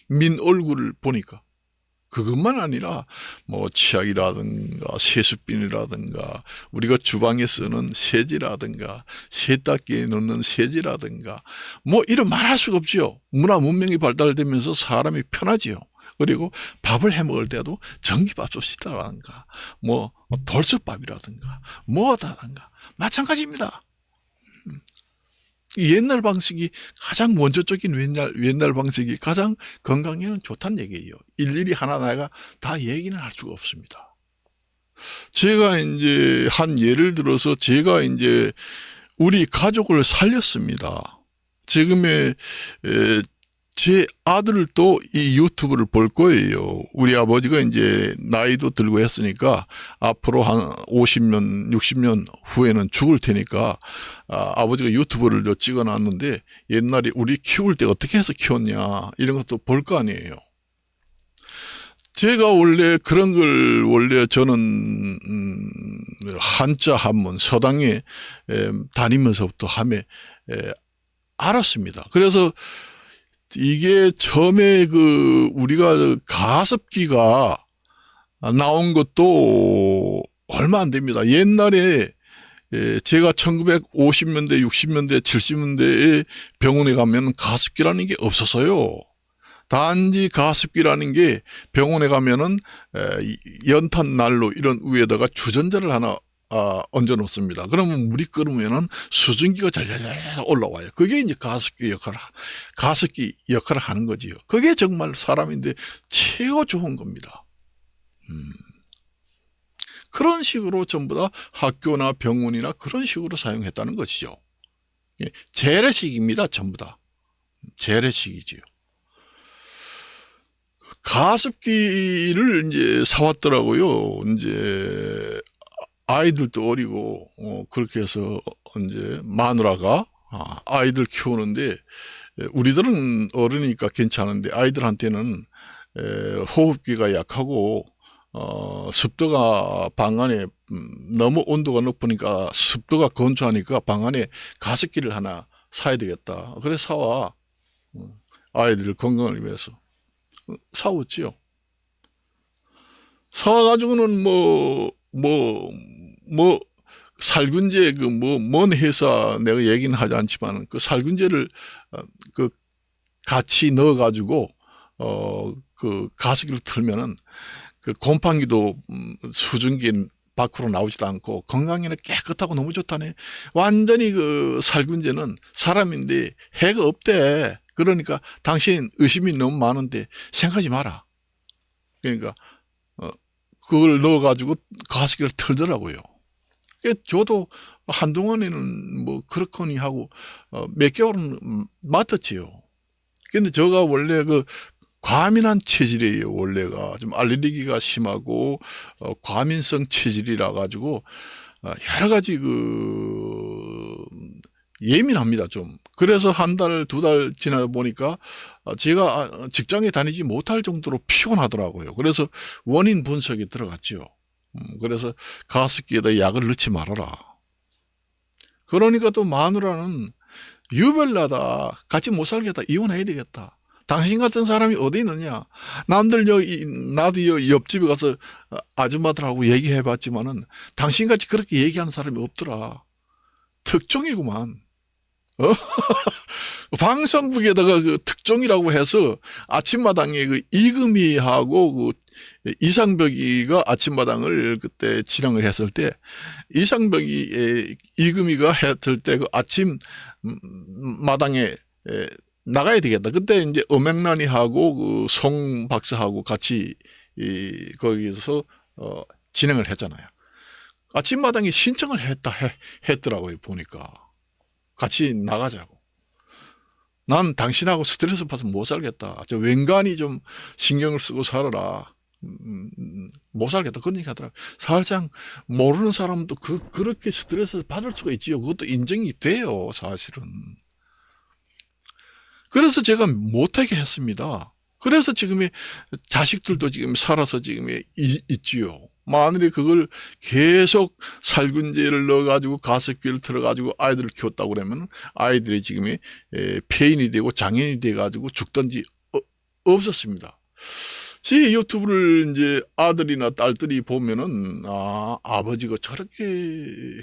A: 민 얼굴을 보니까. 그것만 아니라 뭐 치약이라든가 세수빈이라든가 우리가 주방에 쓰는 세제라든가 세탁기에 넣는 세제라든가 뭐 이런 말할 수가 없지요. 문화 문명이 발달되면서 사람이 편하지요. 그리고 밥을 해 먹을 때도 전기밥솥이라든가 뭐 돌솥밥이라든가 뭐다든가 마찬가지입니다. 옛날 방식이 가장 원초적인 옛날 방식이 가장 건강에는 좋다는 얘기예요. 일일이 하나하나가 다 얘기는 할 수가 없습니다. 제가 이제 한 예를 들어서 제가 이제 우리 가족을 살렸습니다. 지금의 제 아들도 이 유튜브를 볼 거예요. 우리 아버지가 이제 나이도 들고 했으니까 앞으로 한 50년, 60년 후에는 죽을 테니까 아버지가 유튜브를 찍어 놨는데 옛날에 우리 키울 때 어떻게 해서 키웠냐 이런 것도 볼 거 아니에요. 제가 원래 그런 걸 원래 저는 한자 한문 서당에 다니면서부터 함에 알았습니다. 그래서 이게 처음에 우리가 가습기가 나온 것도 얼마 안 됩니다. 옛날에 제가 1950년대, 60년대, 70년대에 병원에 가면 가습기라는 게 없었어요. 단지 가습기라는 게 병원에 가면은 연탄 난로 이런 위에다가 주전자를 하나 얹어 놓습니다. 그러면 물이 끓으면은 수증기가 잘잘잘 올라와요. 그게 이제 가습기 역할을 하는 거지요. 그게 정말 사람인데 최고 좋은 겁니다. 그런 식으로 전부 다 학교나 병원이나 그런 식으로 사용했다는 것이죠. 재래식입니다. 전부 다. 재래식이지요. 가습기를 이제 사왔더라고요. 이제 아이들도 어리고 그렇게 해서 이제 마누라가 아이들 키우는데 우리들은 어른이니까 괜찮은데 아이들한테는 호흡기가 약하고 습도가 방 안에 너무 온도가 높으니까 습도가 건조하니까 방 안에 가습기를 하나 사야 되겠다. 그래서 사와. 아이들 건강을 위해서 사왔지요. 사와가지고는 뭐, 살균제 뭔 회사 내가 얘기는 하지 않지만 그 살균제를 그 같이 넣어가지고 그 가습기를 틀면은 그 곰팡이도 수증기 밖으로 나오지도 않고 건강에는 깨끗하고 너무 좋다네. 완전히 그 살균제는 사람인데 해가 없대. 그러니까 당신 의심이 너무 많은데 생각하지 마라. 그러니까 그걸 넣어가지고 가습기를 틀더라고요. 저도 한동안에는 뭐 그렇거니 하고 몇 개월은 맡았지요. 근데 제가 원래 그 과민한 체질이에요. 원래가 좀 알레르기가 심하고 과민성 체질이라 가지고 여러 가지 예민합니다. 좀. 그래서 한 달, 두 달 지나다 보니까 제가 직장에 다니지 못할 정도로 피곤하더라고요. 그래서 원인 분석에 들어갔죠. 그래서 가습기에다 약을 넣지 말아라. 그러니까 또 마누라는 유별나다. 같이 못 살겠다. 이혼해야 되겠다. 당신 같은 사람이 어디 있느냐. 남들 나도 옆집에 가서 아줌마들하고 얘기해봤지만은 당신같이 그렇게 얘기하는 사람이 없더라. 특종이구만. 방송국에다가 그 특종이라고 해서 아침마당에 그 이금희하고 그 이상벽이가 아침마당을 그때 진행을 했을 때 이상벽이 이금희가 했을 때 그 아침 마당에 나가야 되겠다. 그때 이제 엄앵란이하고 그 송 박사하고 같이 거기서 진행을 했잖아요. 아침마당에 신청을 했더라고요. 보니까 같이 나가자고. 난 당신하고 스트레스 받아서 못 살겠다. 저 웬간히 좀 신경을 쓰고 살아라. 못 살겠다. 그런 얘기 하더라고요. 살짝 모르는 사람도 그렇게 스트레스 받을 수가 있지요. 그것도 인정이 돼요. 사실은. 그래서 제가 못하게 했습니다. 그래서 지금의 자식들도 지금 살아서 지금 있지요. 마늘이 그걸 계속 살균제를 넣어가지고 가습기를 틀어가지고 아이들을 키웠다고 그러면 아이들이 지금 폐인이 되고 장애인이 돼가지고 죽던지 없었습니다. 제 유튜브를 이제 아들이나 딸들이 보면은 아버지가 저렇게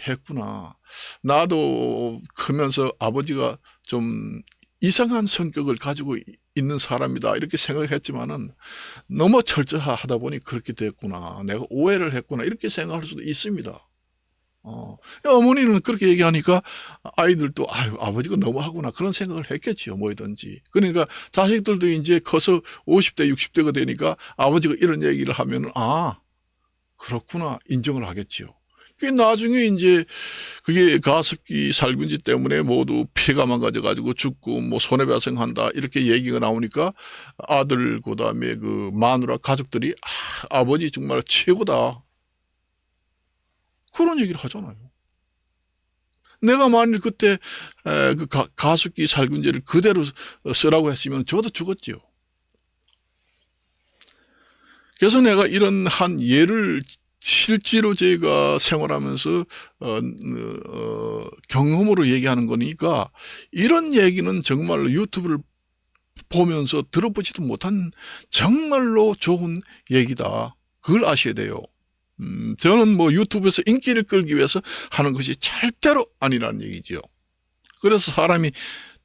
A: 했구나. 나도 크면서 아버지가 좀 이상한 성격을 가지고 있는 사람이다 이렇게 생각했지만은 너무 철저하다 보니 그렇게 됐구나. 내가 오해를 했구나 이렇게 생각할 수도 있습니다. 어머니는 그렇게 얘기하니까 아이들도 아버지가 너무하구나 그런 생각을 했겠지요. 뭐든지. 그러니까 자식들도 이제 커서 50대 60대가 되니까 아버지가 이런 얘기를 하면 그렇구나 인정을 하겠지요. 나중에 이제 그게 가습기 살균제 때문에 모두 폐가 망가져가지고 죽고 뭐 손해배상한다 이렇게 얘기가 나오니까 아들 그다음에 그 마누라 가족들이 아버지 정말 최고다 그런 얘기를 하잖아요. 내가 만일 그때 그 가습기 살균제를 그대로 쓰라고 했으면 저도 죽었지요. 그래서 내가 이런 한 예를 실제로 제가 생활하면서 경험으로 얘기하는 거니까 이런 얘기는 정말로 유튜브를 보면서 들어보지도 못한 정말로 좋은 얘기다. 그걸 아셔야 돼요. 저는 뭐 유튜브에서 인기를 끌기 위해서 하는 것이 절대로 아니라는 얘기죠. 그래서 사람이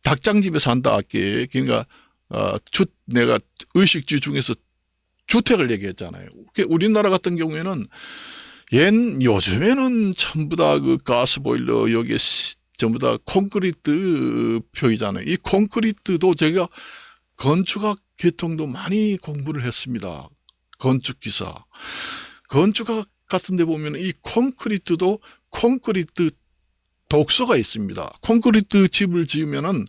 A: 닭장집에 산다 할게. 그러니까 내가 의식주 중에서 주택을 얘기했잖아요. 우리나라 같은 경우에는 요즘에는 전부 다 그 가스보일러 여기에 전부 다 콘크리트 표이잖아요. 이 콘크리트도 제가 건축학 계통도 많이 공부를 했습니다. 건축기사. 건축학 같은 데 보면 이 콘크리트도 콘크리트 독소가 있습니다. 콘크리트 집을 지으면은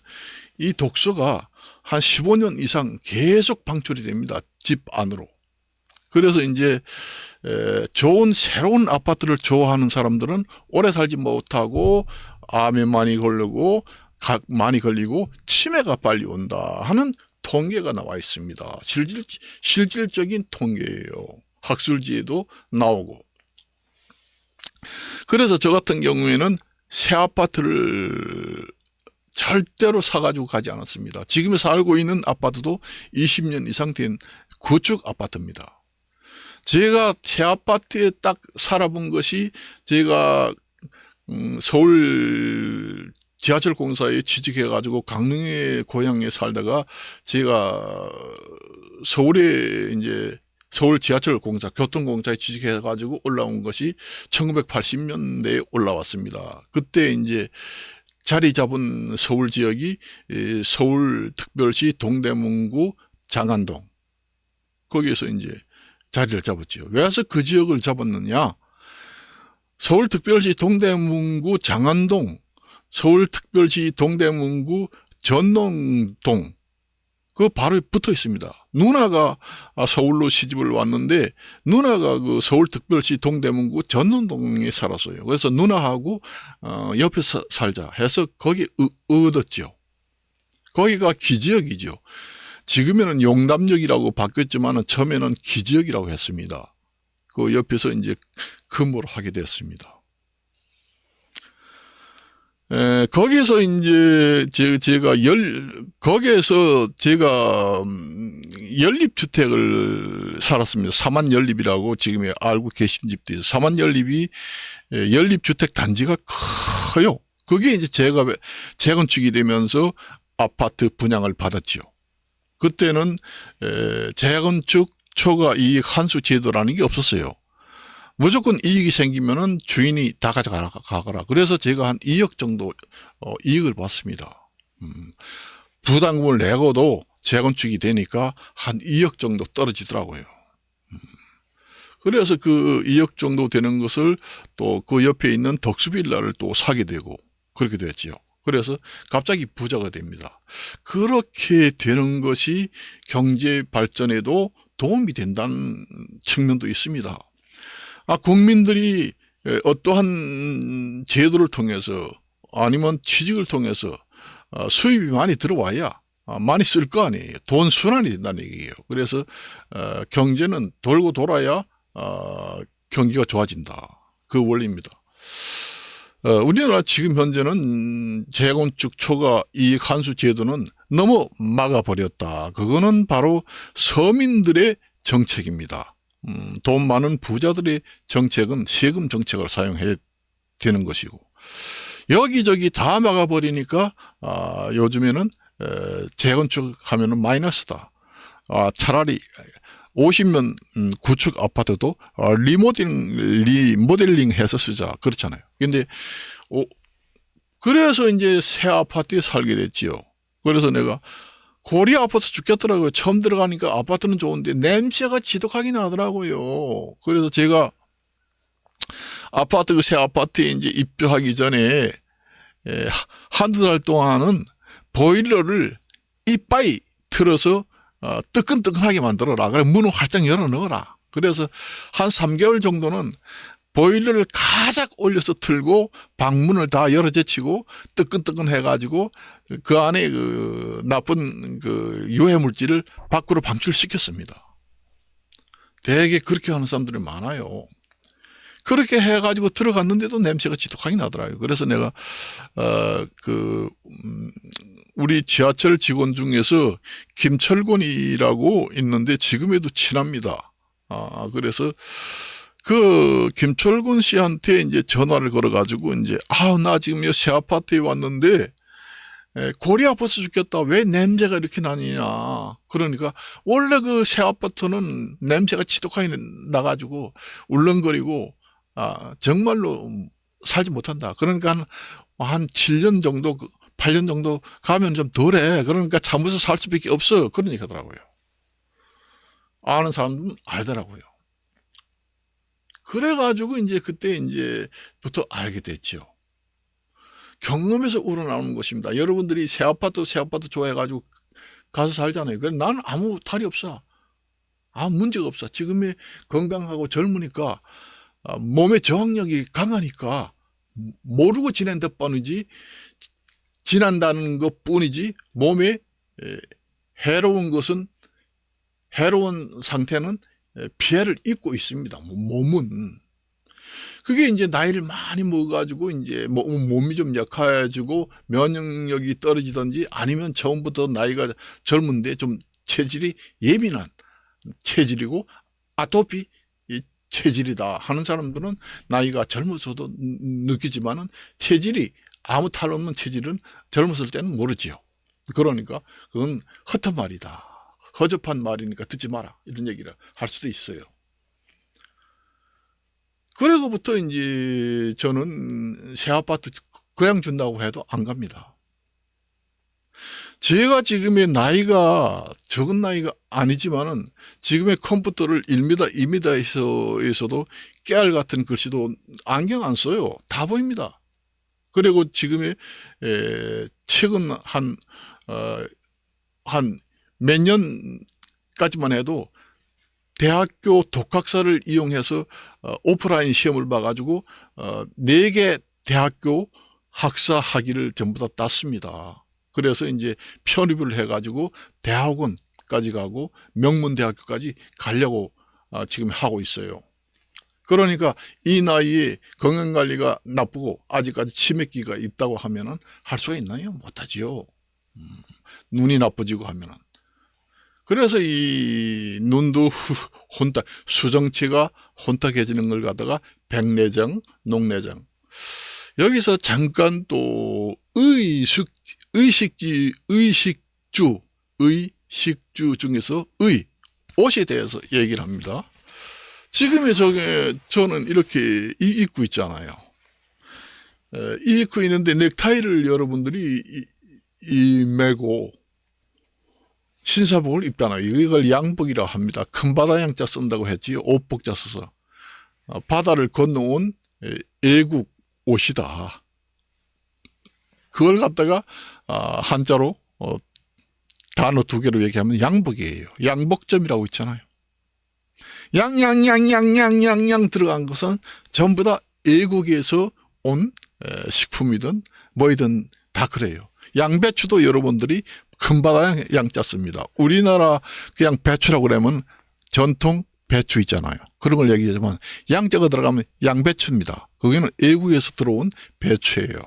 A: 이 독소가 한 15년 이상 계속 방출이 됩니다. 집 안으로. 그래서 이제 좋은 새로운 아파트를 좋아하는 사람들은 오래 살지 못하고 암에 많이 걸리고 많이 걸리고 치매가 빨리 온다 하는 통계가 나와 있습니다. 실질적인 통계예요. 학술지에도 나오고. 그래서 저 같은 경우에는 새 아파트를 절대로 사가지고 가지 않았습니다. 지금 살고 있는 아파트도 20년 이상 된 구축 아파트입니다. 제가 새 아파트에 딱 살아본 것이 제가 서울 지하철 공사에 취직해가지고 강릉의 고향에 살다가 제가 서울에 이제 서울 지하철 공사, 교통공사에 취직해가지고 올라온 것이 1980년대에 올라왔습니다. 그때 이제 자리 잡은 서울 지역이 서울특별시 동대문구 장안동. 거기에서 이제 자리를 잡았죠. 왜서 그 지역을 잡았느냐? 서울특별시 동대문구 장안동, 서울특별시 동대문구 전농동, 그 바로 붙어 있습니다. 누나가 서울로 시집을 왔는데 누나가 그 서울특별시 동대문구 전농동에 살았어요. 그래서 누나하고 옆에 살자 해서 거기 얻었죠. 거기가 기지역이죠. 지금에는 용담역이라고 바뀌었지만 처음에는 기지역이라고 했습니다. 그 옆에서 이제 근무를 하게 됐습니다. 거기서 이제 거기에서 제가 연립주택을 살았습니다. 사만연립이라고 지금 알고 계신 집도 있어요. 사만연립이 연립주택 단지가 커요. 그게 이제 제가 재건축이 되면서 아파트 분양을 받았죠. 그때는 재건축 초과 이익 환수 제도라는 게 없었어요. 무조건 이익이 생기면은 주인이 다 가져가거라. 그래서 제가 한 2억 정도 이익을 받습니다. 부담금을 내고도 재건축이 되니까 한 2억 정도 떨어지더라고요. 그래서 그 2억 정도 되는 것을 또 그 옆에 있는 덕수빌라를 또 사게 되고 그렇게 됐지요. 그래서 갑자기 부자가 됩니다. 그렇게 되는 것이 경제 발전에도 도움이 된다는 측면도 있습니다. 국민들이 어떠한 제도를 통해서 아니면 취직을 통해서 수입이 많이 들어와야 많이 쓸 거 아니에요. 돈 순환이 된다는 얘기예요. 그래서 경제는 돌고 돌아야 경기가 좋아진다. 그 원리입니다. 우리나라 지금 현재는 재건축 초과 이익 환수 제도는 너무 막아버렸다. 그거는 바로 서민들의 정책입니다. 돈 많은 부자들의 정책은 세금 정책을 사용해야 되는 것이고 여기저기 다 막아버리니까 요즘에는 재건축하면 마이너스다. 차라리 50년 구축 아파트도 리모델링 해서 쓰자 그렇잖아요. 근데 그래서 이제 새 아파트에 살게 됐지요. 그래서 내가 골이 아파서 죽겠더라고요. 처음 들어가니까 아파트는 좋은데 냄새가 지독하게 나더라고요. 그래서 제가 새 아파트에 이제 입주하기 전에 한두 달 동안은 보일러를 이빠이 틀어서 뜨끈뜨끈하게 만들어라. 그래 문을 활짝 열어 넣어라. 그래서 한 3개월 정도는 보일러를 가작 올려서 틀고 방문을 다 열어 제치고 뜨끈뜨끈 해가지고 그 안에 그 나쁜 그 유해 물질을 밖으로 방출시켰습니다. 되게 그렇게 하는 사람들이 많아요. 그렇게 해가지고 들어갔는데도 냄새가 지독하게 나더라고요. 그래서 내가 우리 지하철 직원 중에서 김철곤이라고 있는데 지금에도 친합니다. 그래서 그 김철곤 씨한테 이제 전화를 걸어가지고 이제 나 지금 새 아파트에 왔는데 골이 아파서 죽겠다. 왜 냄새가 이렇게 나느냐. 그러니까 원래 그 새 아파트는 냄새가 지독하게 나가지고 울렁거리고 정말로 살지 못한다. 그러니까 한 7년 정도 8년 정도 가면 좀 덜해. 그러니까 참으서 살 수밖에 없어. 그런 얘기 하더라고요. 아는 사람들은 알더라고요. 그래가지고 이제 그때 이제부터 알게 됐죠. 경험에서 우러나오는 것입니다. 여러분들이 새 아파트 좋아해가지고 가서 살잖아요. 그래 나는 아무 탈이 없어. 아무 문제가 없어. 지금의 건강하고 젊으니까 몸의 저항력이 강하니까 모르고 지난다는 것 뿐이지 몸에 해로운 상태는 피해를 입고 있습니다. 몸은. 그게 이제 나이를 많이 먹어가지고 이제 몸이 좀 약해지고 면역력이 떨어지든지 아니면 처음부터 나이가 젊은데 좀 체질이 예민한 체질이고 아토피 체질이다 하는 사람들은 나이가 젊어서도 느끼지만은 체질이 아무 탈 없는 체질은 젊었을 때는 모르지요. 그러니까 그건 헛된 말이다. 허접한 말이니까 듣지 마라. 이런 얘기를 할 수도 있어요. 그래서부터 이제 저는 새 아파트 그냥 준다고 해도 안 갑니다. 제가 지금의 나이가 적은 나이가 아니지만은 지금의 컴퓨터를 1m, 2m에서도 깨알 같은 글씨도 안경 안 써요. 다 보입니다. 그리고 지금의 최근 한 몇 년까지만 해도 대학교 독학사를 이용해서 오프라인 시험을 봐가지고 4개 대학교 학사 학위를 전부 다 땄습니다. 그래서 이제 편입을 해가지고 대학원까지 가고 명문대학교까지 가려고 지금 하고 있어요. 그러니까 이 나이에 건강관리가 나쁘고 아직까지 치매기가 있다고 하면은 할 수가 있나요? 못하지요. 눈이 나빠지고 하면은. 그래서 이 눈도 혼탁, 수정체가 혼탁해지는 걸 갖다가 백내장, 녹내장. 여기서 잠깐 또 의식주 중에서 옷에 대해서 얘기를 합니다. 지금의 저는 이렇게 입고 있잖아요. 입고 있는데 넥타이를 여러분들이 매고 신사복을 입잖아요. 이걸 양복이라고 합니다. 큰 바다 양자 쓴다고 했지요. 옷복자 써서. 바다를 건너온 애국 옷이다. 그걸 갖다가 한자로 단어 2개로 얘기하면 양복이에요. 양복점이라고 있잖아요. 양양 들어간 것은 전부 다 애국에서 온 식품이든 뭐이든 다 그래요. 양배추도 여러분들이 큰바다 양자 씁니다. 우리나라 그냥 배추라고 그러면 전통 배추 있잖아요. 그런 걸 얘기하지만 양자가 들어가면 양배추입니다. 거기는 애국에서 들어온 배추예요.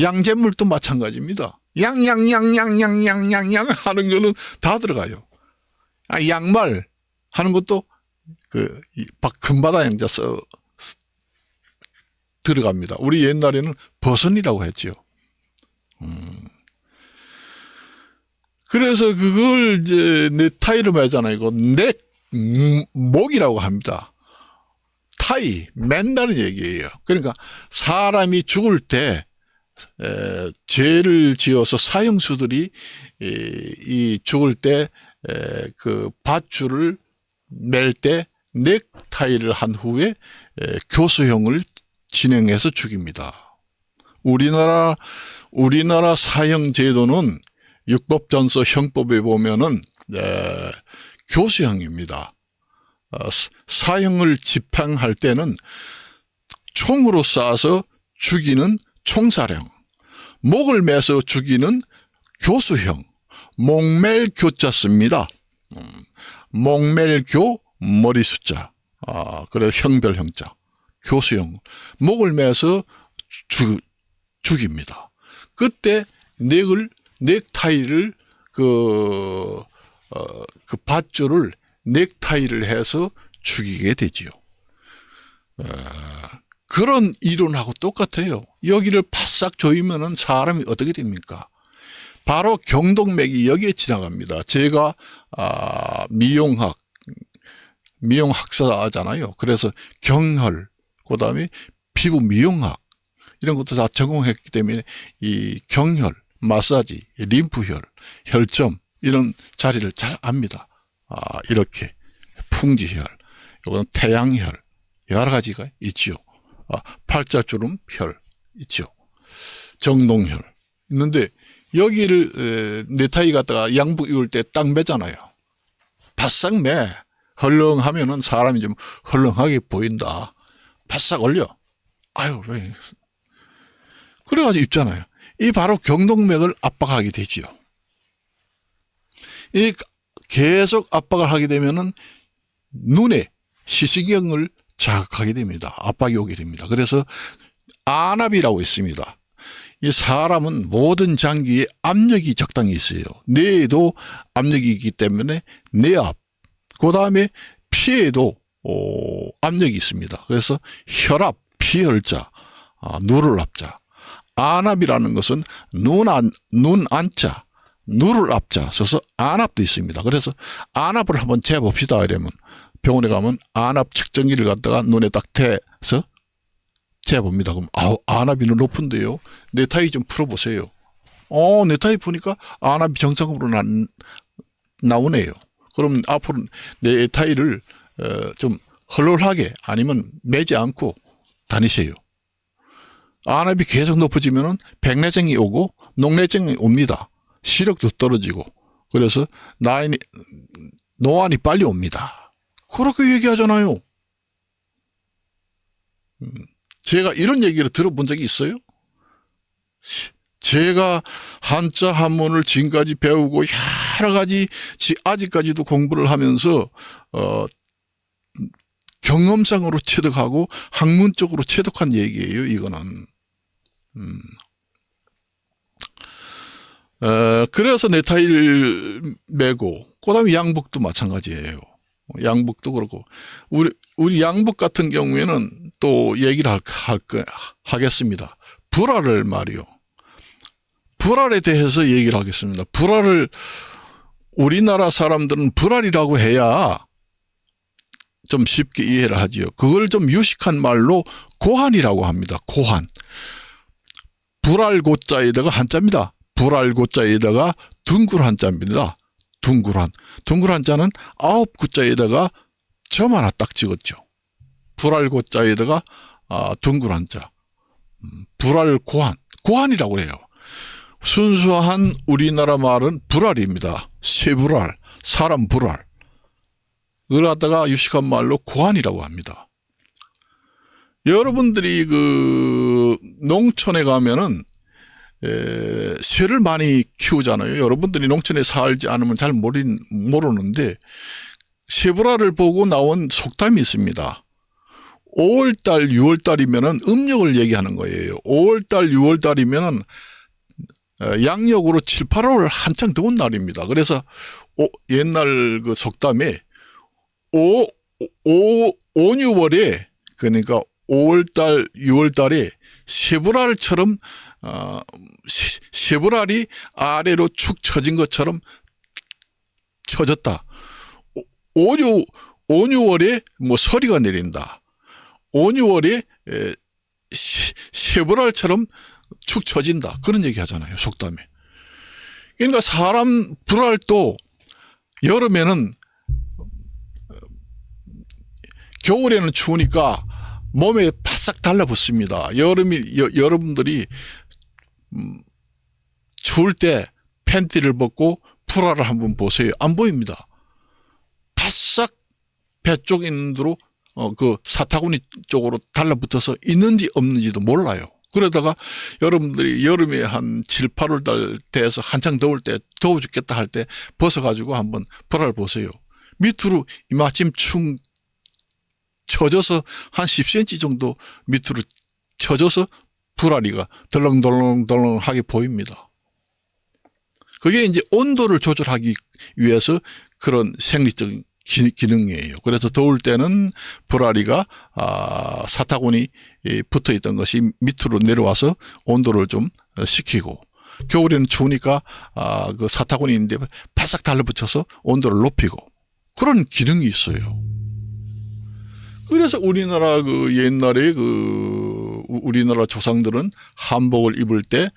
A: 양잿물도 마찬가지입니다. 양양 하는 거는 다 들어가요. 양말 하는 것도 큰바다 양자 들어갑니다. 우리 옛날에는 버선이라고 했지요. 그래서 그걸 이제 넥타이로 매잖아요. 이거 목이라고 합니다. 타이, 맨다는 얘기예요. 그러니까 사람이 죽을 때 죄를 지어서 사형수들이 이 죽을 때 그 밧줄을 맬 때 넥타이를 한 후에 교수형을 진행해서 죽입니다. 우리나라 사형 제도는 육법전서 형법에 보면은 교수형입니다. 사형을 집행할 때는 총으로 쏴서 죽이는 총사령, 목을 매서 죽이는 교수형, 목멜 교자 씁니다. 목멜교 머리 숫자, 그래 형별 형자, 교수형, 목을 매서 죽입니다. 그때 넥타이를 그 밧줄을 넥타이를 해서 죽이게 되지요. 그런 이론하고 똑같아요. 여기를 바싹 조이면은 사람이 어떻게 됩니까? 바로 경동맥이 여기에 지나갑니다. 제가 미용학사잖아요. 그래서 경혈, 그 다음에 피부 미용학 이런 것도 다 전공했기 때문에 이 경혈, 마사지, 림프혈, 혈점 이런 자리를 잘 압니다. 이렇게 풍지혈, 이건 태양혈 여러 가지가 있지요. 팔자주름 혈 있죠. 정동혈 있는데 여기를 넥타이 갖다가 양복 입을 때 딱 매잖아요. 바싹 매. 헐렁하면은 사람이 좀 헐렁하게 보인다. 바싹 올려. 아유 왜? 그래가지고 입잖아요. 이 바로 경동맥을 압박하게 되지요. 이 계속 압박을 하게 되면은 눈에 시신경을 자극하게 됩니다. 압박이 오게 됩니다. 그래서 안압이라고 있습니다. 이 사람은 모든 장기에 압력이 적당히 있어요. 뇌에도 압력이 있기 때문에 뇌압, 그 다음에 피에도 압력이 있습니다. 그래서 혈압, 피혈자, 누를 압자. 안압이라는 것은 눈 안자, 누를 압자 써서 안압도 있습니다. 그래서 안압을 한번 재봅시다 이러면 병원에 가면 안압 측정기를 갖다가 눈에 딱 대서 재봅니다. 그럼 안압이 높은데요. 네타이 좀 풀어보세요. 네타이 보니까 안압이 정상으로 나오네요. 그럼 앞으로 네타이를 좀 헐헐하게 아니면 매지 않고 다니세요. 안압이 계속 높아지면 백내장이 오고 녹내장이 옵니다. 시력도 떨어지고 그래서 노안이 빨리 옵니다. 그렇게 얘기하잖아요. 제가 이런 얘기를 들어본 적이 있어요? 제가 한자 한문을 지금까지 배우고 여러 가지 아직까지도 공부를 하면서 경험상으로 체득하고 학문적으로 체득한 얘기예요. 이거는. 그래서 네타이를 메고 그다음에 양복도 마찬가지예요. 양복도 그렇고 우리 양복 같은 경우에는 또 얘기를 하겠습니다. 불알을 말이요. 불알에 대해서 얘기를 하겠습니다. 불알을 우리나라 사람들은 불알이라고 해야 좀 쉽게 이해를 하지요. 그걸 좀 유식한 말로 고한이라고 합니다. 고한. 불알고자에다가 한자입니다. 불알고자에다가 둥굴 한자입니다. 둥굴한. 둥굴 한자는 9구자에다가 점 하나 딱 찍었죠. 불알고자에다가 둥굴 한자. 불알고한. 고한이라고 해요. 순수한 우리나라 말은 불알입니다. 새불알, 사람 불알. 그걸 갖다가 유식한 말로 고한이라고 합니다. 여러분들이 농촌에 가면은 새를 많이 키우잖아요. 여러분들이 농촌에 살지 않으면 잘 모르는데 새불알을 보고 나온 속담이 있습니다. 5월달, 6월달이면은 음력을 얘기하는 거예요. 5월달, 6월달이면은 양력으로 7, 8월 한창 더운 날입니다. 그래서 옛날 그 속담에 5, 6월에 그러니까 5월달, 6월달에 새불알처럼 새불알이 아래로 축 처진 것처럼 처졌다. 5, 6월에 뭐 서리가 내린다. 5, 6월에 새불알처럼 축 처진다. 그런 얘기 하잖아요. 속담에. 그러니까 사람 불알도 여름에는 겨울에는 추우니까 몸에 바싹 달라붙습니다. 여러분들이 추울 때 팬티를 벗고 불알을 한번 보세요. 안 보입니다. 바싹 배 쪽 있는 대로 그 사타구니 쪽으로 달라붙어서 있는지 없는지도 몰라요. 그러다가 여러분들이 여름에 한 7, 8월 달 돼서 한창 더울 때 더워 죽겠다 할 때 벗어가지고 한번 불알 보세요. 밑으로 이마침 충 쳐져서 한 10cm 정도 밑으로 쳐져서 불알이가 덜렁덜렁덜렁하게 보입니다. 그게 이제 온도를 조절하기 위해서 그런 생리적인 기능이에요. 그래서 더울 때는 불알이가 사타구니 붙어 있던 것이 밑으로 내려와서 온도를 좀 식히고, 겨울에는 추우니까 그 사타구니 있는데 바싹 달라붙여서 온도를 높이고, 그런 기능이 있어요. 그래서 우리나라 옛날에 우리나라 조상들은 한복을 입을 때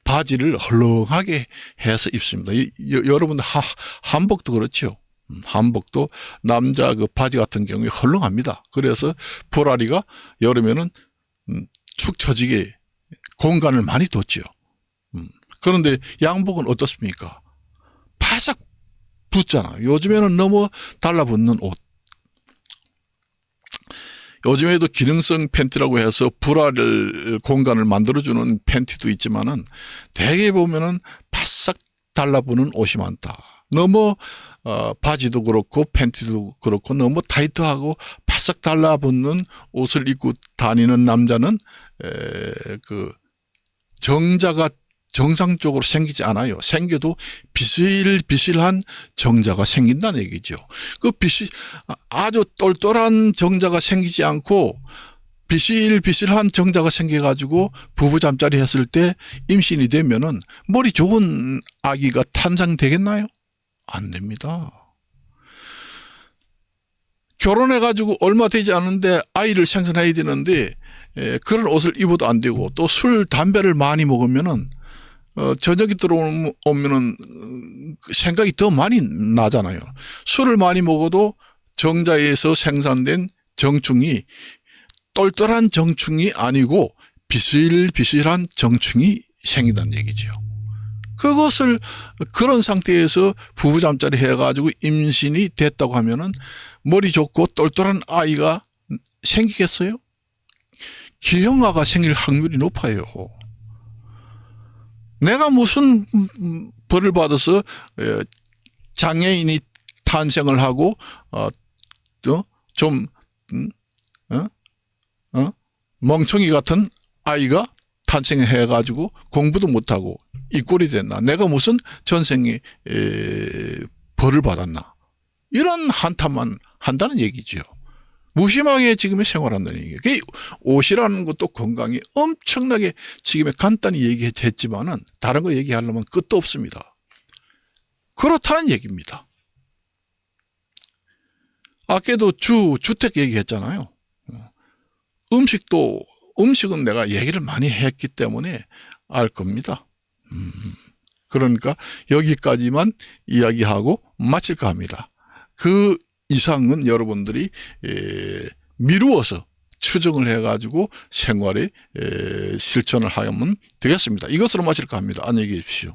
A: 바지를 헐렁하게 해서 입습니다. 여러분 한복도 그렇죠. 한복도 남자 그 바지 같은 경우에 헐렁합니다. 그래서 불알이가 여름에는 축 처지게 공간을 많이 뒀죠. 그런데 양복은 어떻습니까? 바싹 붙잖아요. 요즘에는 너무 달라붙는 옷. 요즘에도 기능성 팬티라고 해서 불알 공간을 만들어주는 팬티도 있지만은 대개 보면은 바싹 달라붙는 옷이 많다. 너무 바지도 그렇고 팬티도 그렇고 너무 타이트하고 바싹 달라붙는 옷을 입고 다니는 남자는 그 정자가 정상적으로 생기지 않아요. 생겨도 비실비실한 정자가 생긴다는 얘기죠. 그 아주 똘똘한 정자가 생기지 않고 비실비실한 정자가 생겨가지고 부부 잠자리 했을 때 임신이 되면은 머리 좋은 아기가 탄생되겠나요? 안 됩니다. 결혼해가지고 얼마 되지 않은데 아이를 생산해야 되는데 그런 옷을 입어도 안 되고 또 술, 담배를 많이 먹으면은 저녁이 들어오면은 생각이 더 많이 나잖아요. 술을 많이 먹어도 정자에서 생산된 정충이 똘똘한 정충이 아니고 비실비실한 정충이 생긴다는 얘기죠. 그런 상태에서 부부 잠자리 해가지고 임신이 됐다고 하면은 머리 좋고 똘똘한 아이가 생기겠어요? 기형아가 생길 확률이 높아요. 내가 무슨 벌을 받아서 장애인이 탄생을 하고 좀 멍청이 같은 아이가 탄생해가지고 공부도 못하고 이 꼴이 됐나. 내가 무슨 전생에 벌을 받았나. 이런 한탄만 한다는 얘기죠. 무심하게 지금의 생활한다는 얘기예요. 옷이라는 것도 건강이 엄청나게 지금에 간단히 얘기했지만은 다른 거 얘기하려면 끝도 없습니다. 그렇다는 얘기입니다. 아까도 주택 얘기했잖아요. 음식은 내가 얘기를 많이 했기 때문에 알 겁니다. 그러니까 여기까지만 이야기하고 마칠까 합니다. 그 이상은 여러분들이 미루어서 추정을 해가지고 생활에 실천을 하면 되겠습니다. 이것으로 마칠까 합니다. 안녕히 계십시오.